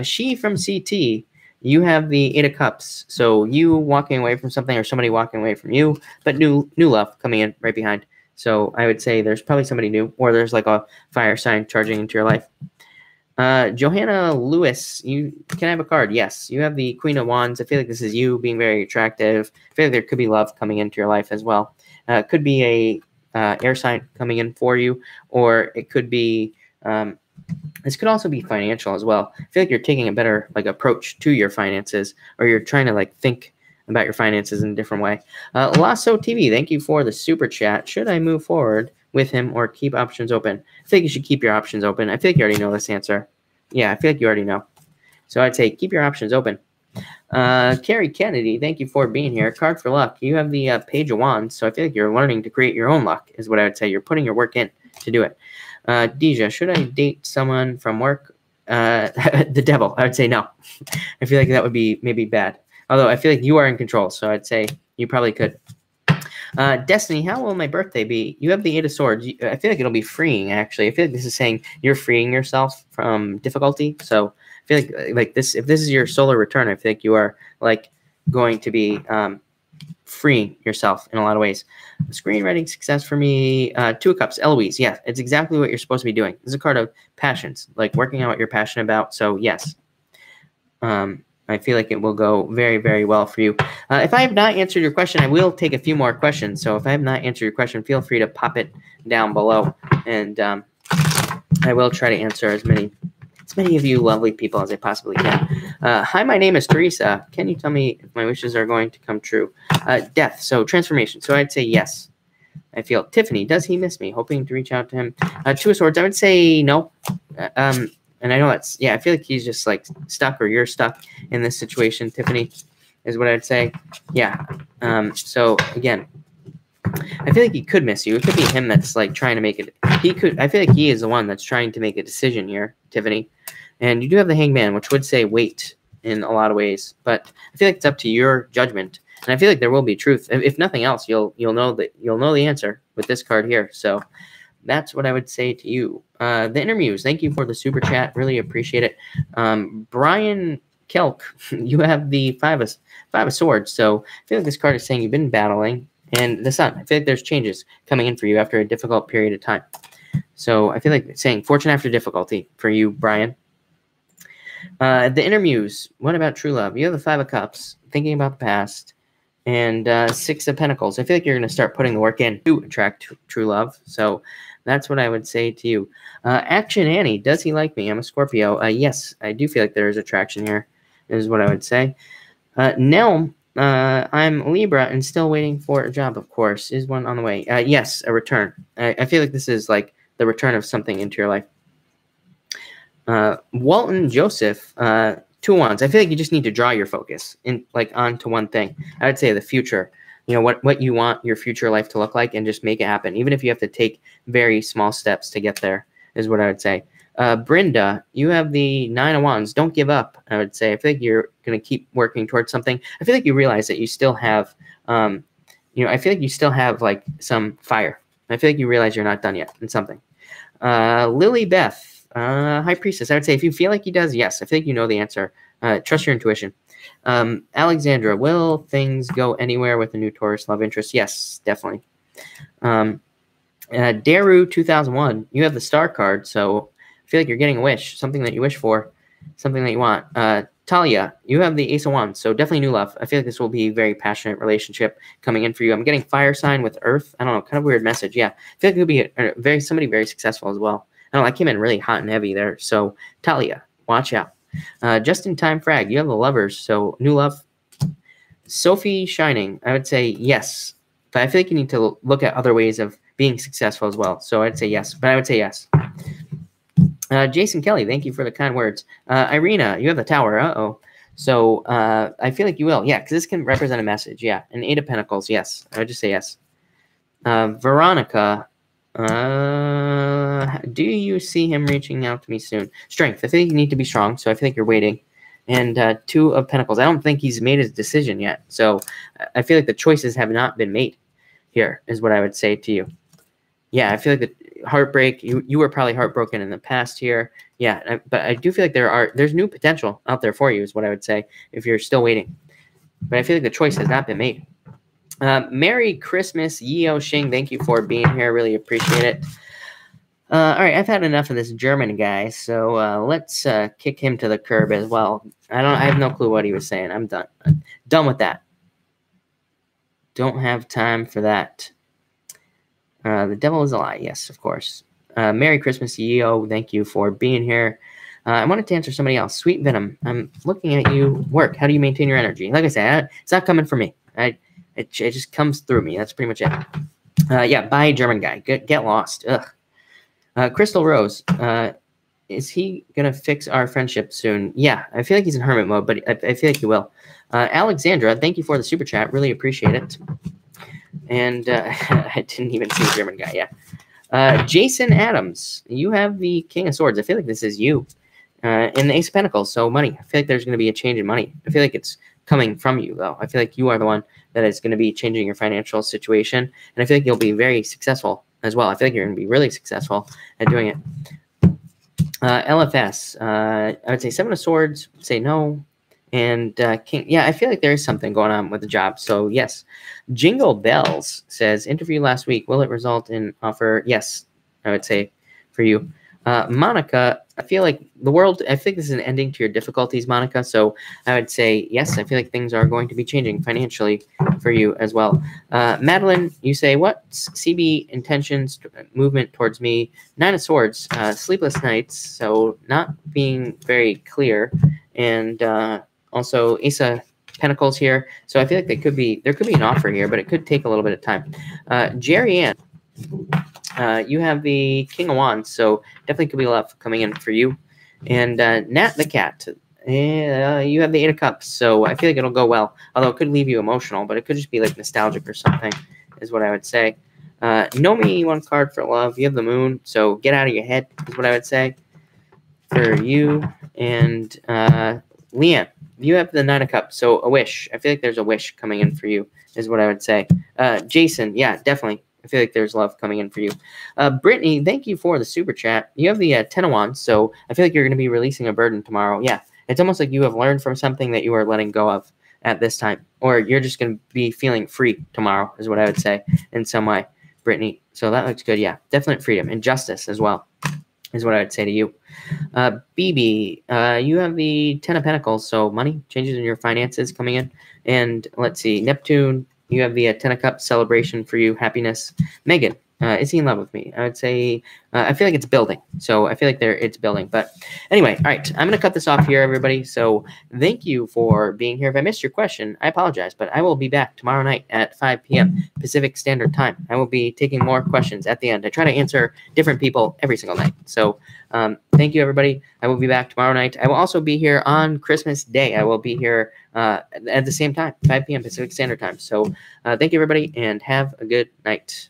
She from CT, you have the 8 of Cups. So you walking away from something, or somebody walking away from you, but new love coming in right behind. So I would say there's probably somebody new, or there's like a fire sign charging into your life. Johanna Lewis, you can I have a card? Yes, you have the Queen of Wands. I feel like this is you being very attractive. I feel like there could be love coming into your life as well. Could be a air sign coming in for you, or it could be this could also be financial as well. I feel like you're taking a better approach to your finances, or you're trying to think about your finances in a different way. Lasso TV, thank you for the super chat. Should I move forward with him or keep options open? I think you should keep your options open. I feel like you already know this answer. Yeah, I feel like you already know. So I'd say keep your options open. Carrie Kennedy, thank you for being here. Card for luck. You have the Page of Wands, so I feel like you're learning to create your own luck, is what I would say. You're putting your work in to do it. Deja, should I date someone from work? The devil. I would say no. I feel like that would be maybe bad. Although I feel like you are in control, so I'd say you probably could. Destiny, how will my birthday be? You have the 8 of Swords. I feel like it'll be freeing, actually. I feel like this is saying you're freeing yourself from difficulty. So I feel like this, if this is your solar return, I feel like you are going to be freeing yourself in a lot of ways. Screenwriting success for me. 2 of Cups. Eloise, yeah, it's exactly what you're supposed to be doing. This is a card of passions, working out what you're passionate about. So yes. I feel like it will go very, very well for you. If I have not answered your question, I will take a few more questions. So if I have not answered your question, feel free to pop it down below, and I will try to answer as many as many of you lovely people as I possibly can. Hi, my name is Teresa. Can you tell me if my wishes are going to come true? Death, so transformation. So I'd say yes. I feel. Tiffany, does he miss me? Hoping to reach out to him. Two of Swords, I would say no. And I know that's, yeah, I feel like he's just like stuck, or you're stuck in this situation, Tiffany, is what I'd say. Yeah. So again, I feel like he could miss you. It could be him that's like trying to make it. He could. I feel like he is the one that's trying to make a decision here, Tiffany. And you do have the Hangman, which would say wait in a lot of ways. But I feel like it's up to your judgment. And I feel like there will be truth. If nothing else, you'll know the answer with this card here. So that's what I would say to you. The Intermuse, thank you for the super chat. Really appreciate it. Brian Kelk, you have the five of Swords. So I feel like this card is saying you've been battling. And the Sun, I feel like there's changes coming in for you after a difficult period of time. So I feel like it's saying fortune after difficulty for you, Brian. The Intermuse, what about true love? You have the Five of Cups, thinking about the past, and Six of Pentacles. I feel like you're going to start putting the work in to attract true love. So that's what I would say to you. Action Annie, does he like me? I'm a Scorpio. Yes, I do feel like there is attraction here, is what I would say. Nell, I'm Libra and still waiting for a job, of course. Is one on the way? Yes, a return. I feel like this is like the return of something into your life. Walton Joseph, Two Wands. I feel like you just need to draw your focus in like onto one thing. I would say the future. You know, what you want your future life to look like, and just make it happen. Even if you have to take very small steps to get there, is what I would say. Brenda, you have the Nine of Wands. Don't give up, I would say. I feel like you're going to keep working towards something. I feel like you realize that you still have, I feel like you still have like some fire. I feel like you realize you're not done yet in something. Lily Beth, High Priestess. I would say if you feel like he does, yes. I feel like you know the answer. Trust your intuition. Alexandra, will things go anywhere with the new Taurus love interest? Yes, definitely. Daru 2001, you have the Star card, so I feel like you're getting a wish, something that you wish for, something that you want. Talia, you have the Ace of Wands, so definitely new love. I feel like this will be a very passionate relationship coming in for you. I'm getting fire sign with Earth. I don't know, kind of weird message. Yeah, I feel like it could be somebody very successful as well. I don't know, I came in really hot and heavy there. So Talia, watch out. Just in time frag, you have the Lovers, so new love. Sophie Shining, I would say yes, but I feel like you need to look at other ways of being successful as well. So I'd say yes, but I would say yes. Jason Kelly, thank you for the kind words. Irina, you have the Tower. Uh-oh. So I feel like you will. Yeah, because this can represent a message. Yeah. An Eight of Pentacles. Yes. I would just say yes. Veronica, do you see him reaching out to me soon? Strength. I think you need to be strong, so I feel like you're waiting. And Two of Pentacles. I don't think he's made his decision yet. So I feel like the choices have not been made here, is what I would say to you. Yeah, I feel like the heartbreak, you were probably heartbroken in the past here. Yeah, but I do feel like there's new potential out there for you, is what I would say, if you're still waiting. But I feel like the choice has not been made. Merry Christmas, Yeo Xing. Thank you for being here. Really appreciate it. All right, I've had enough of this German guy, so let's kick him to the curb as well. I have no clue what he was saying. I'm done. I'm done with that. Don't have time for that. The devil is a lie. Yes, of course. Merry Christmas, Yeo. Thank you for being here. I wanted to answer somebody else. Sweet Venom. I'm looking at you work. How do you maintain your energy? Like I said, it's not coming from me. It just comes through me. That's pretty much it. Yeah, bye, German guy. Get lost. Ugh. Crystal Rose. Is he going to fix our friendship soon? Yeah, I feel like he's in hermit mode, but I feel like he will. Alexandra, thank you for the super chat. Really appreciate it. And I didn't even see the German guy. Yeah. Jason Adams, you have the King of Swords. I feel like this is you. In the Ace of Pentacles, so money. I feel like there's going to be a change in money. I feel like it's coming from you, though. I feel like you are the one that is going to be changing your financial situation. And I feel like you'll be very successful as well. I feel like you're going to be really successful at doing it. LFS, I would say Seven of Swords, say no. And King, yeah, I feel like there is something going on with the job. So, yes. Jingle Bells says, interview last week. Will it result in offer? Yes, I would say for you. Monica, I feel like I think this is an ending to your difficulties, Monica. So I would say, yes, I feel like things are going to be changing financially for you as well. Madeline, you say, what? CB intentions, movement towards me. 9 of Swords, sleepless nights. So not being very clear. And also Ace of Pentacles here. So I feel like there could be an offer here, but it could take a little bit of time. Jerry Ann, you have the King of Wands, so definitely could be love coming in for you. And Nat the Cat, you have the 8 of Cups, so I feel like it'll go well. Although it could leave you emotional, but it could just be like nostalgic or something, is what I would say. Nomi, 1 card for love. You have the Moon, so get out of your head, is what I would say for you. And Leanne, you have the 9 of Cups, so a wish. I feel like there's a wish coming in for you, is what I would say. Jason, yeah, definitely. I feel like there's love coming in for you. Brittany, thank you for the super chat. You have the 10 of Wands, so I feel like you're going to be releasing a burden tomorrow. Yeah, it's almost like you have learned from something that you are letting go of at this time. Or you're just going to be feeling free tomorrow, is what I would say in some way, Brittany. So that looks good. Yeah, definite freedom and justice as well is what I would say to you. BB, you have the 10 of Pentacles, so money, changes in your finances coming in. And let's see, Neptune, you have the 10 of Cups, celebration for you, happiness. Megan, is he in love with me? I would say, I feel like it's building. So I feel like it's building. But anyway, all right, I'm going to cut this off here, everybody. So thank you for being here. If I missed your question, I apologize, but I will be back tomorrow night at 5 p.m. Pacific Standard Time. I will be taking more questions at the end. I try to answer different people every single night. So thank you, everybody. I will be back tomorrow night. I will also be here on Christmas Day. I will be here at the same time, 5 p.m. Pacific Standard Time. So thank you, everybody, and have a good night.